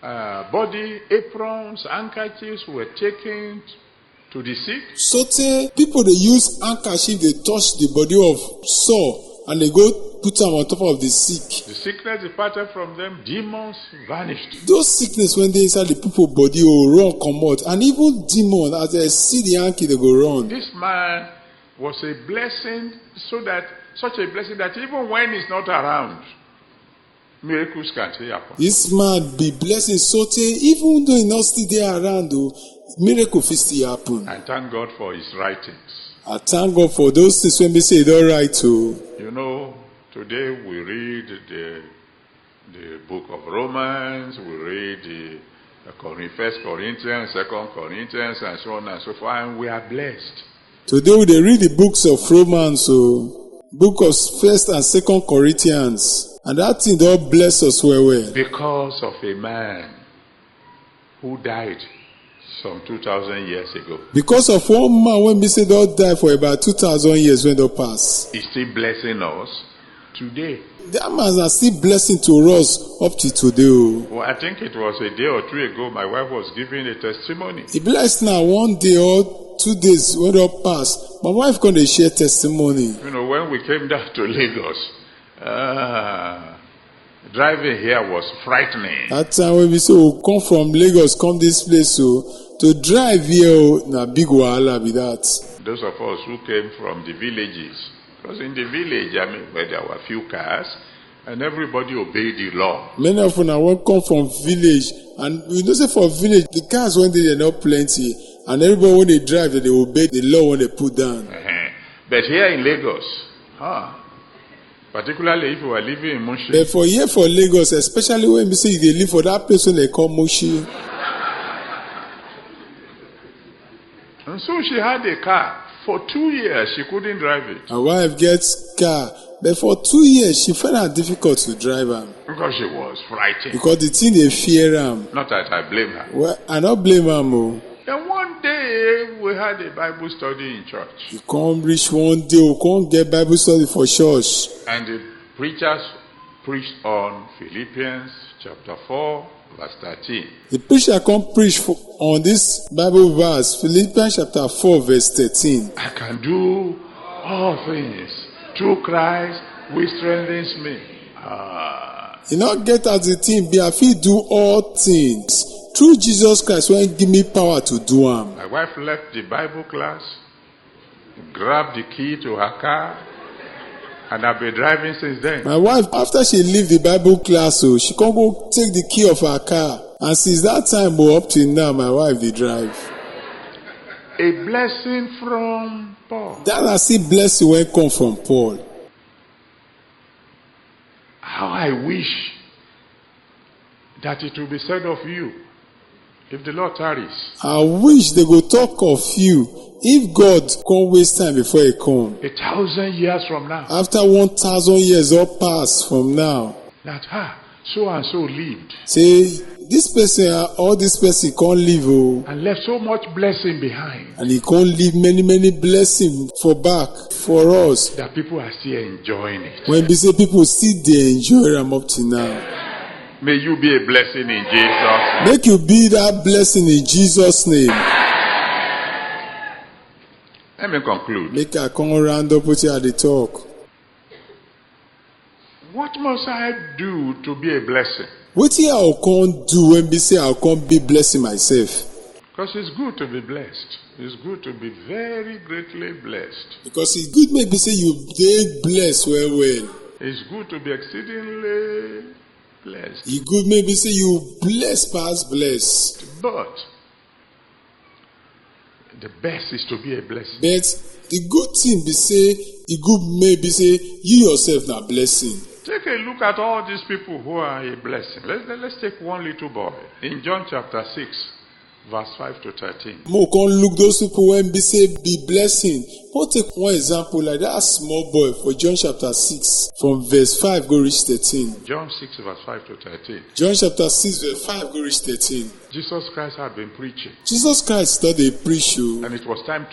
body, aprons, handkerchiefs were taken to the sick. So people they use handkerchief, they touch the body of Saul and they go put them on top of the sick. The sickness departed from them, demons vanished. Those sickness when they inside the people body will run come out, and even demon as they see the hanky they go run. This man was a blessing, such a blessing that even when he's not around, Miracles can still happen. This man be blessing so even though he not still there around though, miracle fit still happen. And thank God for his writings. I thank God for those things when we say it all right too. You know, today we read the book of Romans, we read the 1 Corinthians, 2 Corinthians, and so on and so forth, and we are blessed. Today we dey read the books of Romans, book of 1 and 2 Corinthians, and that thing don bless us well. Because of a man who died some 2,000 years ago. Because of one man when we say don die for about 2,000 years when don pass. He's still blessing us today. That man is still blessing to us up to today. Well, I think it was a day or two ago, my wife was giving a testimony. He blessed now 1 day or 2 days when don pass. My wife come dey share testimony. You know, when we came down to Lagos, driving here was frightening. That time when we say we come from Lagos, come this place, to drive here na big wahala be that. Those of us who came from the villages, because in the village, I mean, where there were few cars, and everybody obeyed the law. Many of them won't come from village, and we know say for village, the cars when they are not plenty, and everybody when they drive, they obey the law when they put down. But here in Lagos, particularly if you are living in Moshi. But for here for Lagos, especially when we say they live for that place when they call Moshi. And so she had a car. For 2 years, she couldn't drive it. My wife gets car, but for 2 years, she found it difficult to drive am. Because she was frightened. Because the thing they fear am. Not that I blame her. Well, I don't blame am. And one day, we had a Bible study in church. You come reach one day, we come get Bible study for church. And the preachers preached on Philippians chapter 4, verse 13. The preacher come preach on this Bible verse, Philippians chapter 4, verse 13. I can do all things through Christ which strengthens me. You not get as the thing be, I fit do all things through Jesus Christ when give me power to do them. My wife left the Bible class, grabbed the key to her car, and I've been driving since then. My wife, after she leave the Bible class, she can go take the key of her car. And since that time, up till now, my wife, they drive. A blessing from Paul. That I see blessing when come from Paul. How I wish that it will be said of you, if the Lord tarries. I wish they go talk of you. If God can't waste time before he come. 1,000 years from now. After 1,000 years all pass from now. That so and so lived. Say, this person or this person can't live. And left so much blessing behind. And he can't leave many blessings for back for us. That people are still enjoying it. When we say people still they enjoy them up to now. May you be a blessing in Jesus' name. Make you be that blessing in Jesus' name. Let me conclude. Make I come around up with you at the talk. What must I do to be a blessing? What I can do when we say I can be blessing myself? Because it's good to be blessed. It's good to be very greatly blessed. Because it's good maybe say you dey blessed well. It's good to be exceedingly blessed. It's good maybe say you blessed past blessed. But the best is to be a blessing. But the good thing be say, the good maybe say you yourself na blessing. Take a look at all these people who are a blessing. Let's take one little boy. In John chapter 6, verse 5 to 13. Mo can look those people when be say be blessing. We'll take one example like that small boy for John chapter 6 from verse 5 go reach 13. John 6 verse 5 to 13. John chapter 6 verse 5 go reach 13. Jesus Christ had been preaching. Jesus Christ started preach you. And it was time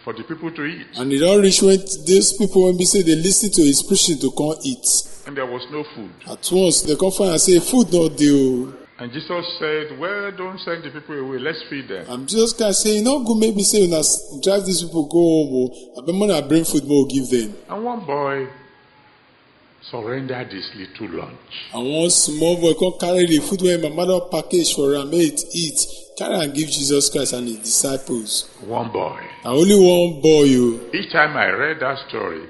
for the people to eat. And it all reach when these people when be say they listen to his preaching to come eat. And there was no food. At once they come find and say food not deal. And Jesus said, well, don't send the people away. Let's feed them. And Jesus Christ say, you know, go maybe say, you drive these people go home. I bet money I bring food more give them. And one boy surrendered his little lunch. And one small boy come carry the food when my mother package for him, eat. Carry and give Jesus Christ and his disciples. One boy. And only one boy. Each time I read that story,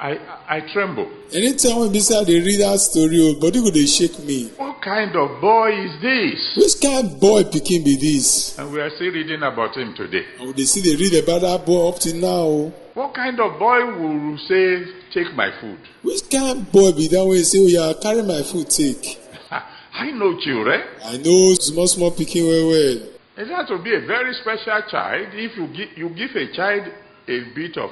I tremble. Anytime when beside they read that story, body go dey shake me. What kind of boy is this? Which kind boy pikin be this? And we are still reading about him today. And they see they read about that boy up till now. What kind of boy will say, take my food? Which kind boy be that way say, oh yeah, carry my food take? I know children. I know small pikin well. It has to be a very special child if you give a child a bit of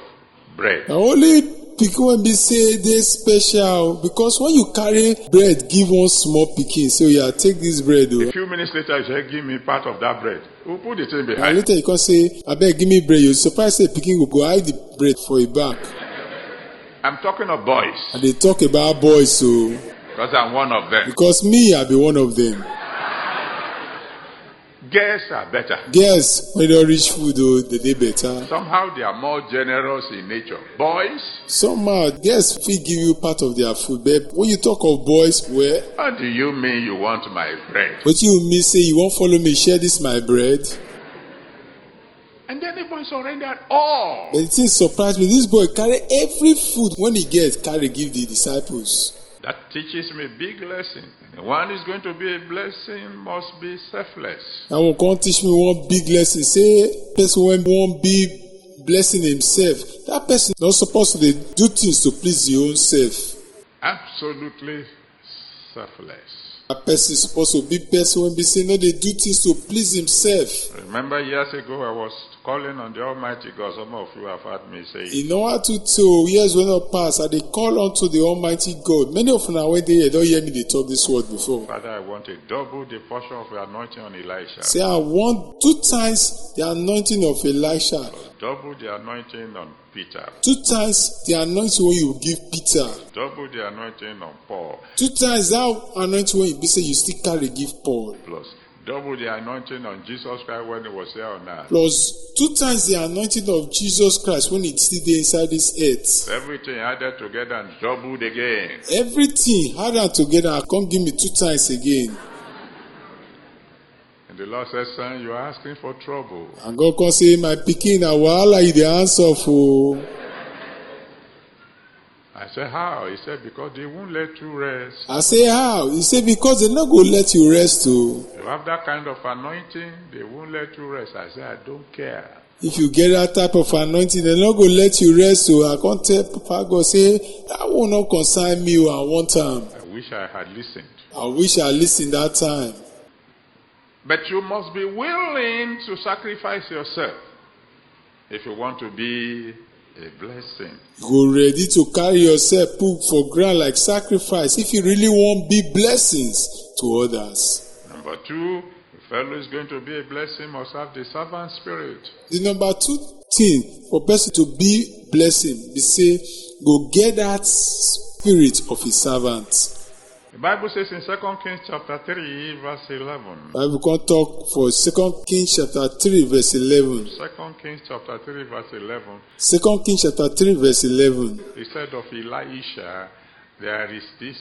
bread. Na only pikin wey be say dey special because when you carry bread give one small pikin say, oh yeah, take this bread o. A few minutes later, you say, give me part of that bread. Who put the thing And behind? later you come say, abeg give me bread. You surprise say pikin go hide the bread for a back. I'm talking of boys. And they talk about boys so Because I'm one of them. because me I be one of them. Girls are better. Girls when they reach food oh, they dey better. Somehow they are more generous in nature. Boys, Somehow girls fit give you part of their food, but when you talk of boys, well, what do you mean you want my bread? what you mean say you won't follow me share this my bread? And then the boy surrendered all. But the thing surprise me, this boy carry every food when he gets carry give the disciples. That teaches me a big lesson. The one is going to be a blessing must be selfless. That one come teach me one big lesson. Say person when won't be blessing himself, that person not supposed to dey do things to please his own self. Absolutely selfless. That person supposed to be person when be say no dey do things to please himself. Remember years ago I was calling on the Almighty God. Some of you have heard me say, In order to tell years when not pass, I dey call unto the Almighty God. Many of una when they don't hear me they talk this word before. Father, I want a double the portion of your anointing on Elisha. Say I want 2 times the anointing of Elisha, Double the anointing on Peter. 2 times the anointing when you give Peter, Double the anointing on Paul. 2 times that anointing when you be say you still carry give Paul, Plus double the anointing on Jesus Christ when he was here on earth. plus 2 times the anointing of Jesus Christ when it's still there inside this earth. Everything added together and doubled again. Everything add am together, come give me 2 times again. And the Lord said, son, you are asking for trouble. And God come say, my pikin na wahala you dey answer for. I said, how? He said, because they won't let you rest. I say how? He say because they not go let you rest o. You have that kind of anointing, they won't let you rest. I said, I don't care. If you get that type of anointing, they not go let you rest o. I can't tell Papa God say that will not concern me o. I want am. I wish I had listened. I wish I listened that time. But you must be willing to sacrifice yourself if you want to be a blessing. Go ready to carry yourself put for ground like sacrifice if you really want big blessings to others. Number 2, the fellow is going to be a blessing must have the servant spirit. The number 2 thing for person to be blessing be say go get that spirit of his servant. The Bible says in 2 Kings chapter 3 verse 11. Bible can talk for 2 Kings chapter 3 verse 11. 2 Kings chapter 3 verse 11. 2 Kings chapter 3 verse 11. He said of Elisha, there is this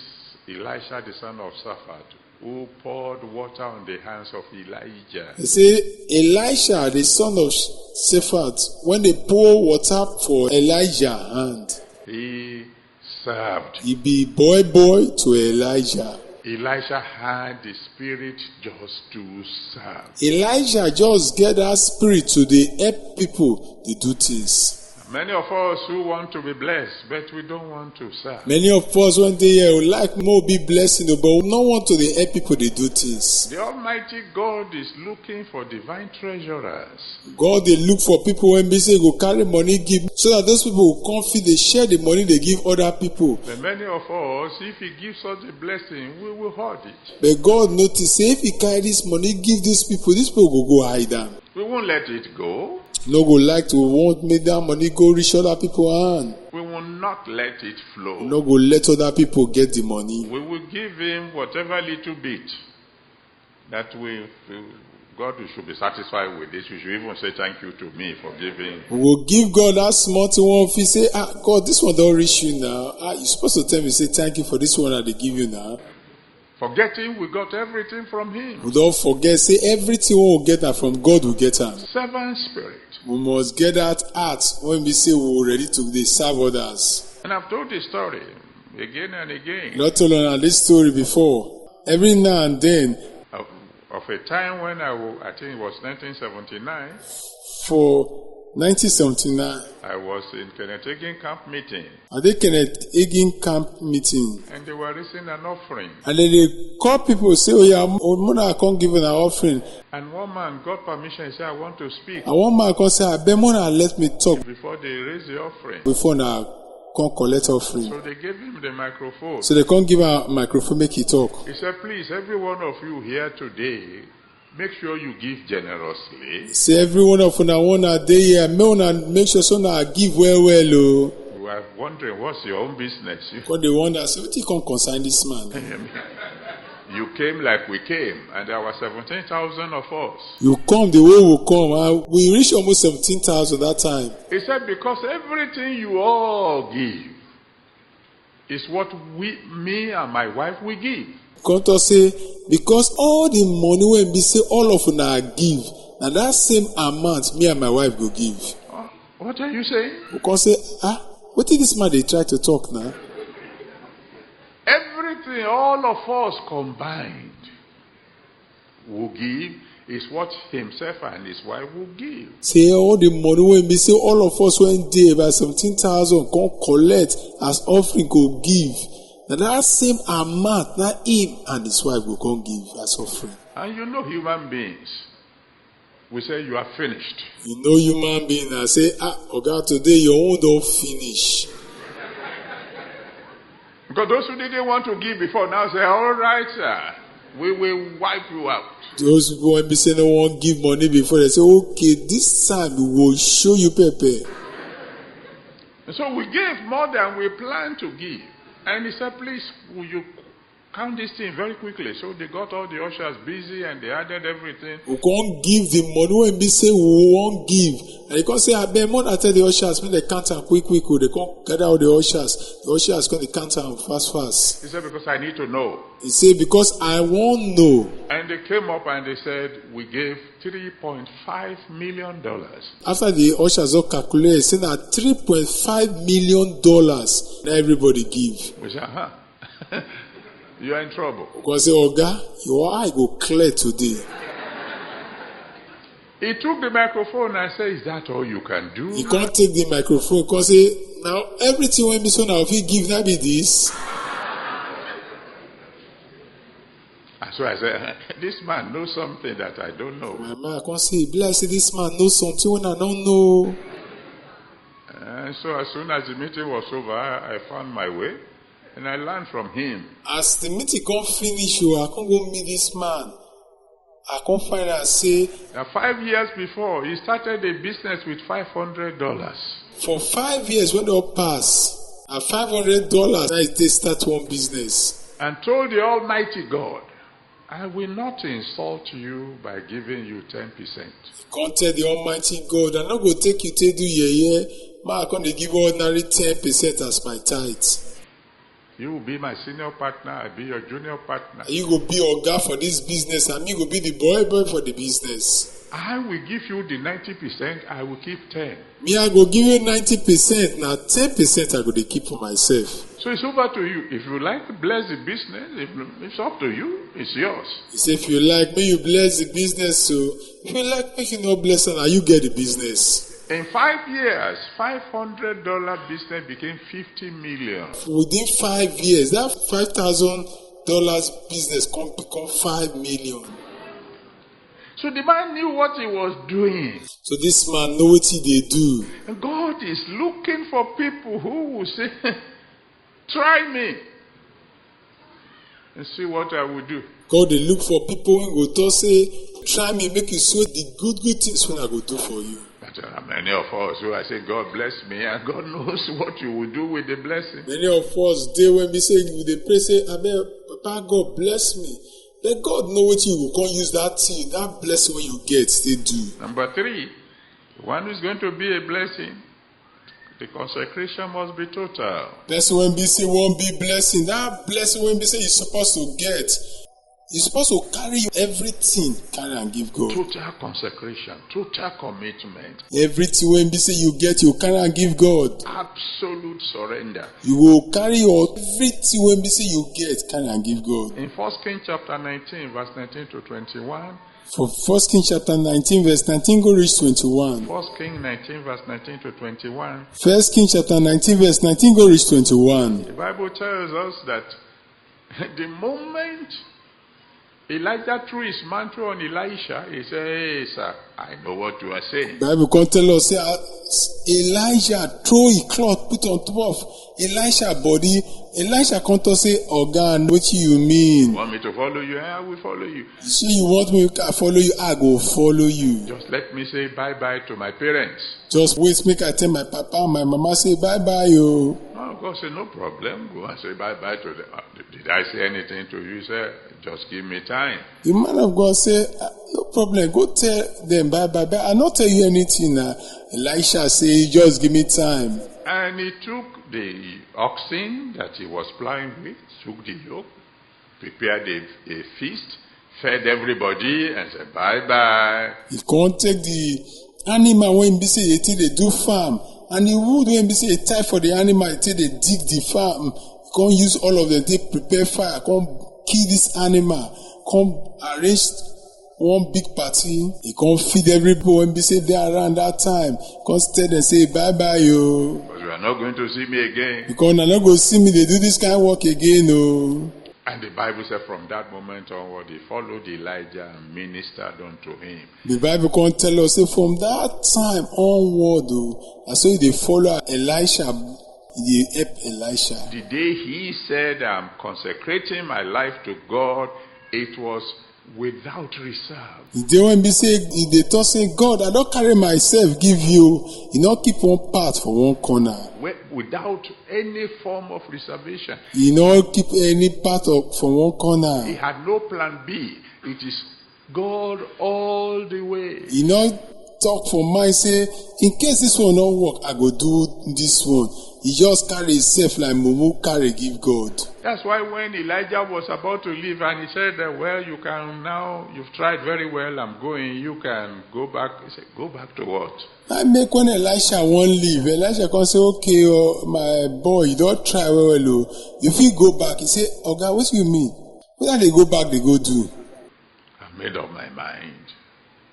Elisha the son of Shaphat who poured water on the hands of Elijah. He say Elisha the son of Shaphat, when they pour water for Elijah hand, He served. he be boy to Elijah. Elisha had the spirit just to serve. Elijah just get that spirit to dey help people dey do things. Many of us who want to be blessed, but we don't want to serve. Many of us when they here would like more big blessing, but we no want to dey help people dey do things. The Almighty God is looking for divine treasurers. God dey look for people when be say go carry money give, so that those people will come fit dey share the money they give other people. But many of us, if He gives us a blessing, we will hoard it. But God notice say if he carry this money give these people go hide am. We won't let it go. No go like to want make that money go reach other people hand. We will not let it flow. No go let other people get the money. We will give Him whatever little bit that God should be satisfied with this. You should even say thank you to me for giving. We will give God that small thing one if he say, God, this one don't reach you now. You're supposed to tell me, say thank you for this one that they give you now. Forgetting we got everything from Him. We don't forget, say everything we will get that from God will get am. Servant spirit. We must get that heart when we say we are ready to serve others. And I've told this story again and again Lord told us this story before. Every now and then, of a time when I think it was 1979, for 1979, I was in Kenneth Hagin camp meeting, at the Kenneth Hagin camp meeting, and they were raising an offering. and then they call people, say, oh yeah, Mona can't give an offering. And one man got permission. He said, I want to speak And one man can say, I bet Mona let me talk before they raise the offering. before now can collect offering. So they gave him the microphone. So they can't give a microphone, make he talk. He said, please, every one of you here today, make sure you give generously. Say every one of una wanna day here, make sure so now give well, oh. You are wondering, what's your own business? Because they wonder, say, what you can consign this man? You came like we came, and there were 17,000 of us. You come the way we come, and we reached almost 17,000 that time. He said, because everything you all give is what me and my wife, we give. Contour say, because all the money when we say all of una give, and that same amount me and my wife go give. What are you saying? We can say, what did this man they try to talk now? Everything, all of us combined will give is what himself and his wife will give. Say all the money when we say all of us when day about 17,000 can collect as offering go give. And that same amount, that him and his wife will come give as offering. And you know human beings, we say you are finished. You know human being and say, Oga, today your own don't finish. Because those who didn't want to give before now say, all right, sir, we will wipe you out. Those people when they say no one give money before, they say, okay, this time we will show you Pepe. And so we gave more than we planned to give. And he said, please, will you count this thing very quickly? So they got all the ushers busy and they added everything. We can't give the money when we say we won't give. And you can't say, I bet more than tell the ushers, when they count them quick. They can't gather all the ushers. The ushers can count them fast. He said, because I need to know. He said, because I won't know. And they came up and they said, we gave $3.5 million. After the ushers all calculated, saying that $3.5 million, now everybody give. We said, you are in trouble. Because say, Oga, your eye go clear today. He took the microphone and said, is that all you can do? He can't take the microphone because say, now everything when me so now if he give, that be this. And so I said, this man knows something that I don't know. My man, I can't say, bless this man knows something when I don't know. And so as soon as the meeting was over, I found my way. And I learned from him. As the meeting can't finish, I can't go meet this man. I can't find and say. Now 5 years before, he started a business with $500. For 5 years, when they pass, at $500, they start one business. And told the Almighty God, I will not insult you by giving you 10%. Can't tell the Almighty God, I'm not going to take you to do yeah. Man, I can't give ordinary 10% as my tithe. You will be my senior partner, I'll be your junior partner. You will be Oga for this business, and me will be the boy for the business. I will give you the 90%, I will keep 10%. Me, I go give you 90%, now 10% I go to keep for myself. So it's over to you. If you like to bless the business, it's up to you, it's yours. He said, if you like, may you bless the business, so if you like, make you not bless it, now you get the business. In 5 years, $500 business became $50 million. Within 5 years, that $5,000 business become $5 million. So the man knew what he was doing. So this man know what they do. And God is looking for people who will say, try me and see what I will do. God they look for people who go to say, try me, make you see the good things when I go do for you. There are many of us who I say, God bless me, and God knows what you will do with the blessing. Many of us, they when we say, they pray, say, Papa, God bless me. Then God know what you can use that thing, that blessing when you get, they do. Number 3, one who's going to be a blessing, the consecration must be total. Blessing when we say won't be blessing. That blessing when we say you're supposed to get, You're supposed to carry everything, carry and give God. Total consecration, total commitment, Everything when you say you get, you carry and give God. absolute surrender. You will carry your everything when you say you get, carry and give God. In 1 Kings chapter 19, verse 19 to 21, For 1 Kings chapter 19, verse 19 go reach 21. 1 Kings 19, verse 19 to 21, 1 Kings chapter 19, verse 19 go reach 21. the Bible tells us that the moment Elijah threw his mantle on Elisha, he said, "Hey, sir, I know what you are saying." Bible can tell us, say, Elijah throw a cloth, put on top of Elisha body. Elisha can tell say, Ogan, what you mean? You want me to follow you? I will follow you. You say you want me to follow you, I go follow you. Just let me say bye-bye to my parents. Just wait, make I tell my papa and my mama say bye-bye, yo. Oh, God said, no problem. Go and say bye-bye to them. Did I say anything to you? He said, just give me time. The man of God say, no problem, go tell them bye-bye. But I not tell you anything. Elisha say, just give me time. And he took the oxen that he was plying with, took the yoke, prepared a feast, fed everybody, and said, bye-bye. He can't take the animal when he say they do farm. And the wood when he say they tie for the animal, they dig the farm. He can't use all of them, they prepare fire, can't kill this animal, can't arrange one big party. He can't feed everybody when he say they around that time. He can't stay and say bye-bye, yo. But you are not going to see me again. Because they're not going to see me, they do this kind of work again, no. And the Bible said from that moment onward, he followed Elijah and ministered unto him. The Bible can tell us, say, from that time onward, I saw they follow Elisha, they help Elisha. The day he said, I'm consecrating my life to God, it was without reserve. The day when they say, they thought, say, God, I don't carry myself, give you, you not keep one part for one corner. Without any form of reservation. You not keep any part for one corner. He had no plan B. It is God all the way. You not talk for mind, say, in case this one don't work, I go do this one. He just carry himself like Mumu carry give God. That's why when Elijah was about to leave and he said, well, you can now, you've tried very well, I'm going, you can go back. He said, go back to what? I make when Elisha won't leave. Elisha can say, okay, my boy, you don't try well. If you go back, he say, oh God, what do you mean? Whether they go back, they go do. I've made up my mind.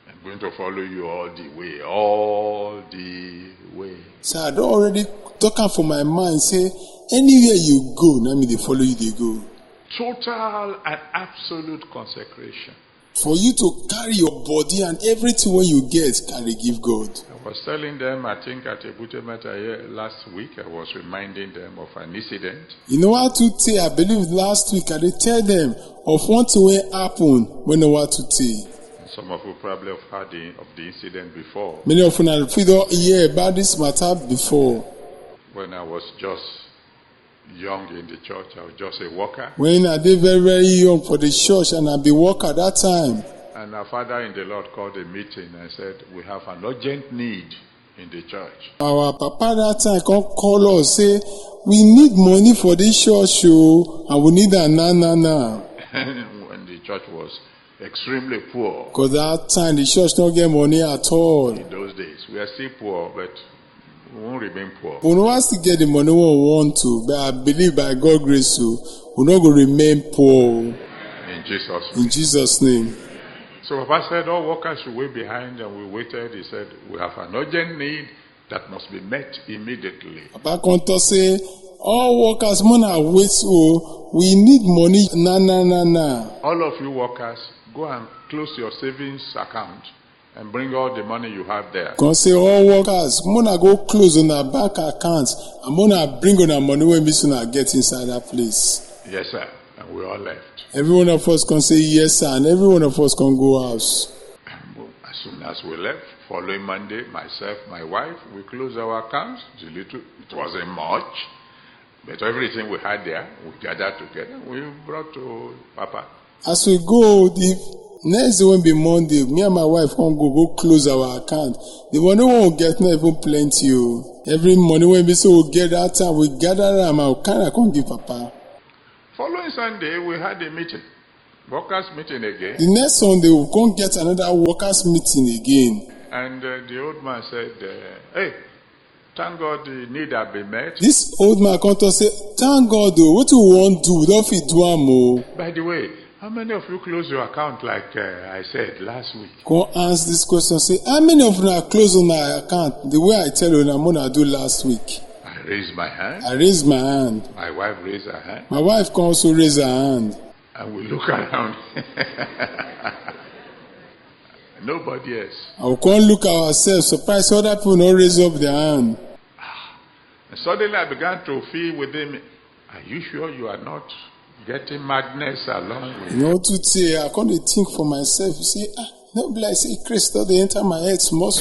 I'm going to follow you all the way, all the way. So I don't already talking for my mind, say, anywhere you go, now me they follow you, they go. Total and absolute consecration. For you to carry your body and everything when you get, carry give God. I was telling them, I think at Ebute Meta here last week, I was reminding them of an incident. You know what to say? I believe last week I did tell them of one thing when happen when know what to say. Some of you probably have heard of the incident before. Many of you have heard about this matter before. When I was just young in the church, I was just a worker. When I did very, very young for the church and I be worker at that time. And our father in the Lord called a meeting and said, we have an urgent need in the church. Our papa that time come call us, say, we need money for this church, and we need a na. When the church was extremely poor. Because that time the church don't get money at all. In those days, we are still poor, but we won't remain poor. We don't want to get the money we want to, but I believe by God's grace, we're not going to remain poor. In Jesus' name. In Jesus' name. So Papa said all workers should wait behind, and we waited. He said, we have an urgent need that must be met immediately. Papa Konto say, all workers must wait, so we need money, na. All of you workers, go and close your savings account and bring all the money you have there. Can say all workers, must go close on our bank accounts and must bring on our money when we soon get inside that place. Yes, sir. And we all left. Every one of us can say yes, sir, and every one of us can go house. As soon as we left, following Monday, myself, my wife, we closed our accounts. It wasn't much, but everything we had there, we gathered together. We brought to Papa. As we go, the next day will be Monday. Me and my wife can go close our account. The money won't get not even plenty. Every money when we say we get that time, we gather them and we can't give Papa. Following Sunday, we had a meeting. Workers meeting again. The next Sunday, we'll come get another workers' meeting again. And the old man said, hey, thank God the need have been met. This old man come to say, thank God, though, what you want to do? We don't fit do am o. By the way, how many of you close your account like I said last week? Come answer this question. Say, how many of you are close on our account? The way I tell you, I'm gonna do last week. I raised my hand. I raised my hand. My wife raised her hand. My wife can also raise her hand. And we look around. Nobody else. I will come look at ourselves, surprised other people not raise up their hand. And suddenly I began to feel within me, are you sure you are not getting madness along with You know, to say, I can't think for myself. You say, no, be like say, Christ, they enter my head small.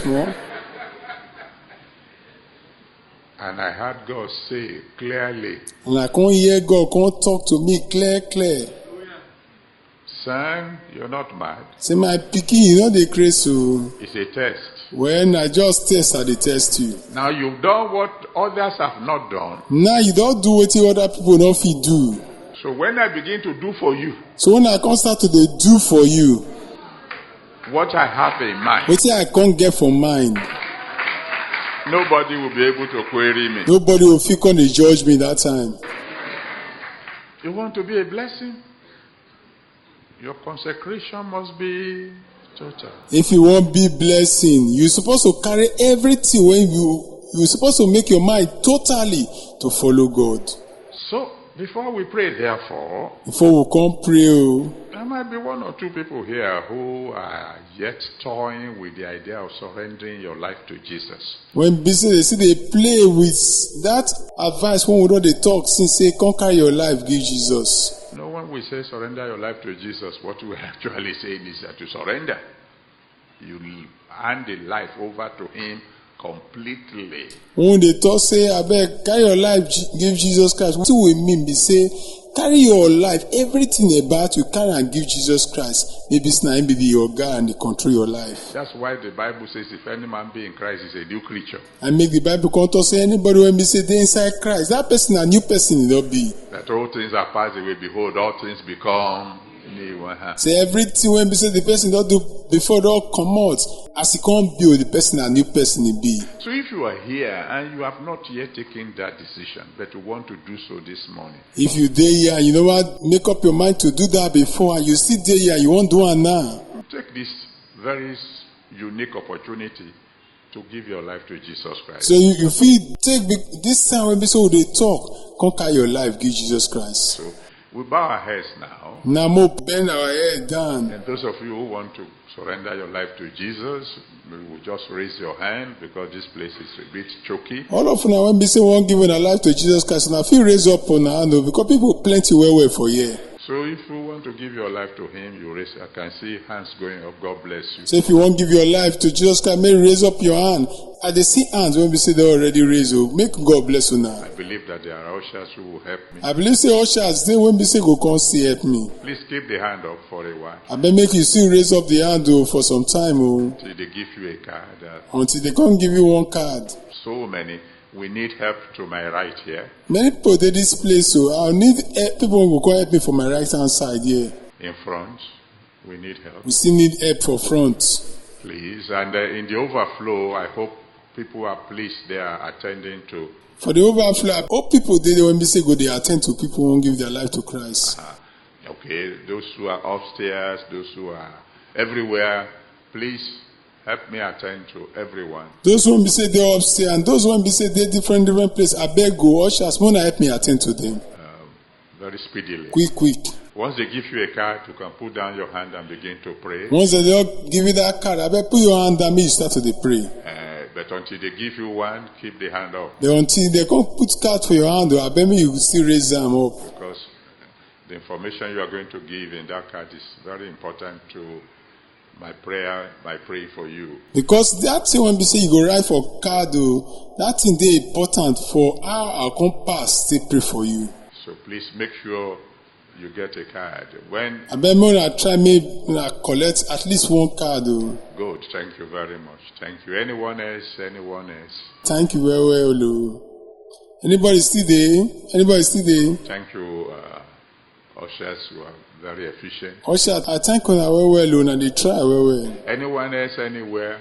And I heard God say clearly, And I can't hear God, can't talk to me clear. son, you're not mad. Say, my pikin, you know they crazy. So It's a test. when I just test, I dey test you. Now you've done what others have not done. Now you don't do what other people don't fit do. So when I begin to do for you So when I come start to dey do for you, what I have in mind, what I can't get from mine, nobody will be able to query me. nobody will feel come dey judge me that time. You want to be a blessing? Your consecration must be total. If you want be blessing, you supposed to carry everything when you supposed to make your mind totally to follow God. So before we pray, therefore, Before we come pray, oh, there might be one or two people here who are yet toying with the idea of surrendering your life to Jesus. when busy they see they play with that advice when we don't dey talk since say conquer your life, give Jesus. No, when we say surrender your life to Jesus, what we're actually saying is that you surrender. You hand the life over to Him completely. When they talk say, abeg, carry your life, give Jesus Christ. What we mean be say, carry your life, everything about you, carry and give Jesus Christ. Maybe it's not him be your God and they control your life. That's why the Bible says if any man be in Christ, he's a new creature. And make the Bible come to say anybody when be say they inside Christ, that person a new person it not be. That all things are passed away, behold, all things become new. Say everything when be say the person don't do before don't come out. As he come build the person a new person it be. So if you are here and you have not yet taken that decision, but you want to do so this morning, If you dey here, you know what, make up your mind to do that before and you still dey here, you won't do it now. take this very unique opportunity to give your life to Jesus Christ. So you feel take this time when be so they talk, conquer your life, give Jesus Christ. So we bow our heads now. Now more bend our head down. And those of you who want to surrender your life to Jesus, you will just raise your hand because this place is a bit choky. All of now when be say one giving our life to Jesus Christ, and I feel raise up on our hand because people plenty well for here. So if you want to give your life to Him, you raise. I can see hands going up. God bless you. So if you want give your life to Jesus Christ, may raise up your hand. And they see hands when we say they already raise up. Make God bless you now. I believe that there are ushers who will help me. I believe say ushers, they when we say go come see help me. Please keep the hand up for a while I bet make you still raise up the hand for some time till they give you a card. until they come give you one card. So many. We need help to my right here. Many people dey this place, so I need people who go come help me for my right hand side here. In front, we need help. We still need help for front. Please. And in the overflow, I hope people are pleased they are attending to. For the overflow, all people dey when we say go they attend to people who won't give their life to Christ. Okay, those who are upstairs, those who are everywhere, please help me attend to everyone. Those who be say they upstairs and those who be say they different places, I beg go ushers, wanna help me attend to them. Very speedily. Quick. Once they give you a card, you can put down your hand and begin to pray. Once they don't give you that card, I beg put your hand down, me you start to dey pray. But until they give you one, keep the hand up. Then until they come put card for your hand, I beg me you still raise them up. Because the information you are going to give in that card is very important to my prayer, my prayer for you. Because that thing when we say you go write for card, that thing dey important for how I come pass to pray for you. So please make sure you get a card. When I bet me I try me collect at least one card. good, thank you very much. Thank you. Anyone else? Thank you very well. Anybody still there? Thank you, Ushers were very efficient. Usher, I thank una well well, and they try well well. Anyone else anywhere?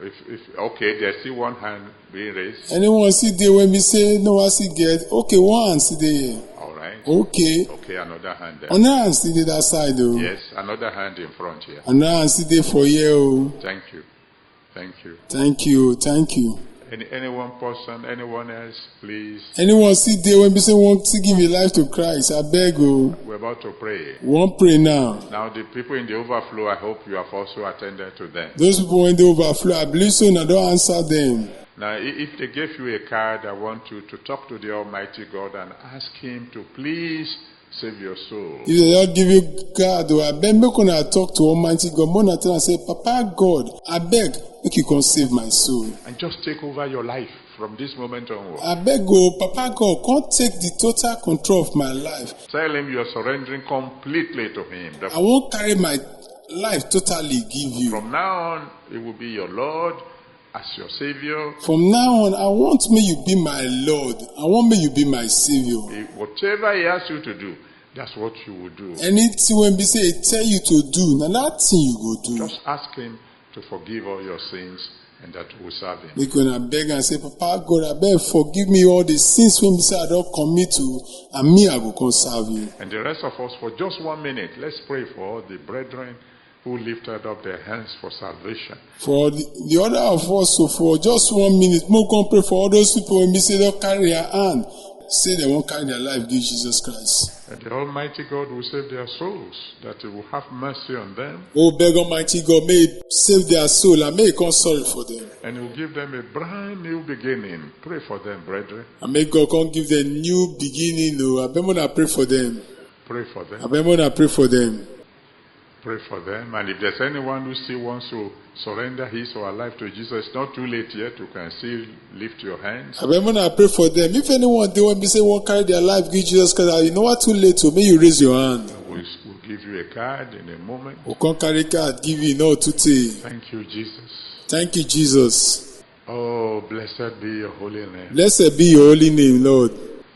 If okay, there's still one hand being raised. Anyone see there when we say no, I see get okay. One hand see there. All right. Okay. Okay, another hand there. Another hand see there that side though. Yes, another hand in front here. Another hand see there for you. Thank you. Thank you. Thank you. Thank you. Any one person, anyone else, please. Anyone see there when we say want to give your life to Christ? I beg you. We're about to pray. We won't pray now. Now, the people in the overflow, I hope you have also attended to them. Those people in the overflow, I believe so. Now don't answer them. Now, if they gave you a card, I want you to talk to the Almighty God and ask Him to please save your soul. If they don't give you God, I beg make una talk to Almighty God. More than and say, Papa God, I beg make you come save my soul. And just take over your life from this moment onward. I beg go, Papa God, come take the total control of my life. Tell Him you're surrendering completely to Him. I won't carry my life totally give you. From now on, it will be your Lord as your Savior. From now on, I want me you be my Lord. I want me you be my Savior. Whatever He asks you to do, that's what you will do. Anything when we say tell you to do, now that thing you go do. Just ask Him to forgive all your sins and that will serve Him. Make gonna beg and say, Papa God, I beg forgive me all the sins when we say I don't commit to, and me I go come serve you. And the rest of us, for just 1 minute, let's pray for all the brethren who lifted up their hands for salvation. For the other of us, so for just 1 minute, more come pray for all those people when we say they don't carry their hand, say they won't carry their life, give Jesus Christ. And the Almighty God will save their souls, that He will have mercy on them. Oh, beg Almighty God, may He save their soul and may He come sorry for them. And He will give them a brand new beginning. Pray for them, brethren. And may God come give them new beginning. I beg when I pray for them. Pray for them. I beg when I pray for them. Pray for them. And if there's anyone who still wants to surrender his or her life to Jesus, it's not too late yet. You can still lift your hands. I when I pray for them. If anyone they want me say won't carry their life, give Jesus Christ. You know what? Too late. So may you raise your hand. We'll give you a card in a moment. We can't carry card. Give you no today. Thank you, Jesus. Thank you, Jesus. Oh, blessed be your holy name. Blessed be your holy name, Lord.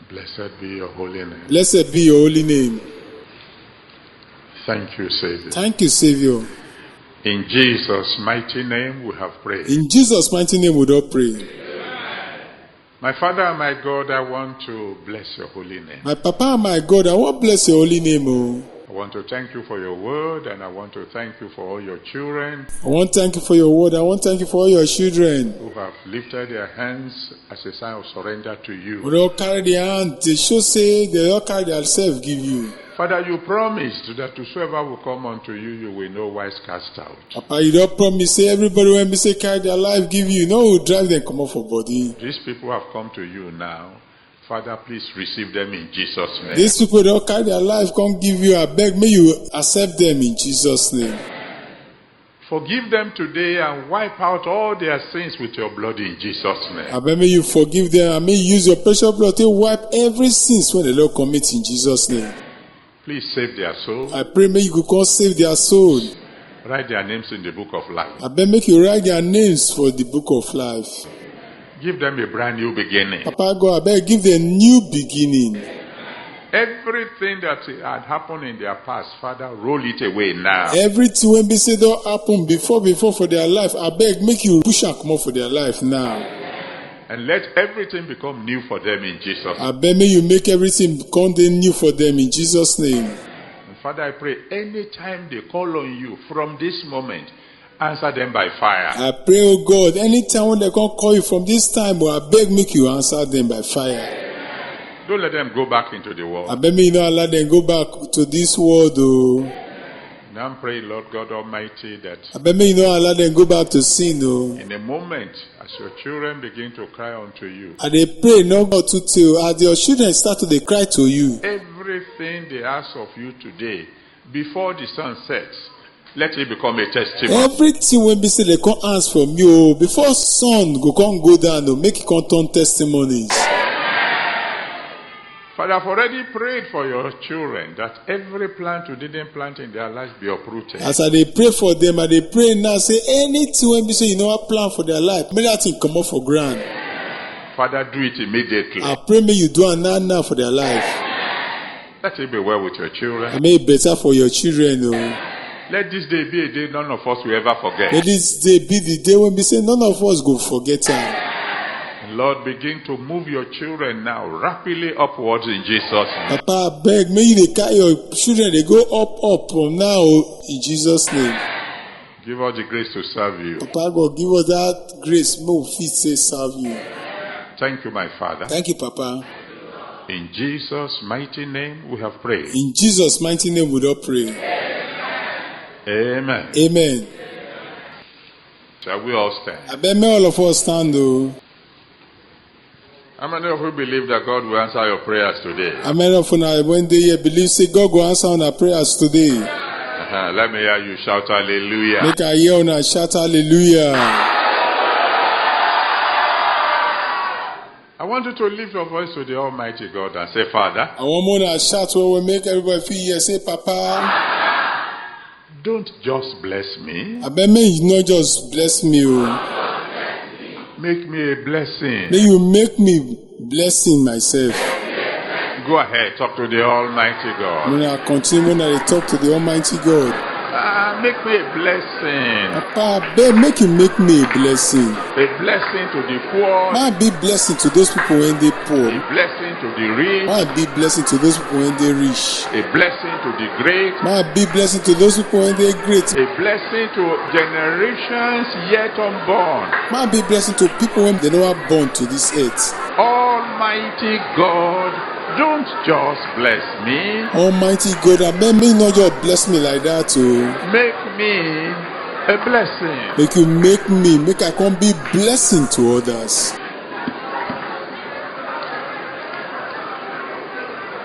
Blessed be your holy name. Blessed be your holy name. Thank you, Savior. Thank you, Savior. In Jesus' mighty name we have prayed. In Jesus' mighty name we do pray. My Father and my God, I want to bless your holy name. My Papa and my God, I want to bless your holy name. Oh. I want to thank you for your word, and I want to thank you for all your children I want to thank you for your word. I want to thank you for all your children. who have lifted their hands as a sign of surrender to you. They all carry their hand. They should say they all carry themselves give you. Father, you promised that whosoever will come unto you, you will no wise cast out. Papa, you don't promise say everybody when we say carry their life give you. No, we drive them come up for body. These people have come to you now. Father, please receive them in Jesus' name. These people don't carry their life come give you. I beg, may you accept them in Jesus' name. Forgive them today and wipe out all their sins with your blood in Jesus' name. I beg, may you forgive them and may you use your precious blood to wipe every sins when they don't commit in Jesus' name. Please save their soul. I pray may you could come save their soul. Write their names in the book of life. I beg make you write their names for the book of life. Give them a brand new beginning. Papa God, I beg give them new beginning. Everything that had happened in their past, Father, roll it away now. Everything when we say don't happen before for their life, I beg make you push and come up for their life now. And let everything become new for them in Jesus' name. I beg may you make everything become new for them in Jesus' name. And Father, I pray anytime they call on you from this moment, answer them by fire. I pray, oh God, anytime when they can call you from this time, I beg make you answer them by fire. Don't let them go back into the world. I beg me you not allow them go back to this world. Oh. Now I'm praying, Lord God Almighty, that I beg me you not allow them go back to sin. Oh. in a moment, as your children begin to cry unto you, And they pray, no God to tell, as your children start to they cry to you. everything they ask of you today, before the sun sets, let it become a testimony. Everything when we say they come ask from you, before sun go down, make it come turn testimonies. Father, I've already prayed for your children that every plant you didn't plant in their lives be uprooted. As I they pray for them, and they pray now, say anything when we say you know what plan for their life, may that thing come up for ground. Father, do it immediately. I pray may you do it now for their life. Let it be well with your children. And make it better for your children. Oh. Let this day be a day none of us will ever forget. Let this day be the day when we say none of us go forget her. Lord, begin to move your children now rapidly upwards in Jesus' name. Papa, I beg, may you dey carry your children, they go up from now in Jesus' name. Give us the grace to serve you. Papa God, give us that grace, may we fit say serve you. Thank you, my Father. Thank you, Papa. In Jesus' mighty name we have prayed. In Jesus' mighty name we do pray. Amen. Amen. Shall we all stand? I beg, may all of us stand though. How many of you believe that God will answer your prayers today? How many of you when they hear believe say God go answer on our prayers today? Let me hear you shout hallelujah. Make I hear on shout hallelujah. I want you to lift your voice to the Almighty God and say, Father, I want more than shout where we make everybody feel here. Say, Papa, don't just bless me. I beg, may you not just bless me. Make me a blessing. May you make me blessing myself. Go ahead, talk to the Almighty God. When I continue, when I talk to the Almighty God. Make me a blessing. Papa, babe, make you make me a blessing. A blessing to the poor. Might be blessing to those people when they poor. A blessing to the rich. Might be blessing to those people when they rich. A blessing to the great. Might be blessing to those people when they great. A blessing to generations yet unborn. Might be blessing to people when they never born to this earth. Almighty God, don't just bless me. Almighty God, I beg, may not just bless me like that too. Make me a blessing. Make you make I can be blessing to others.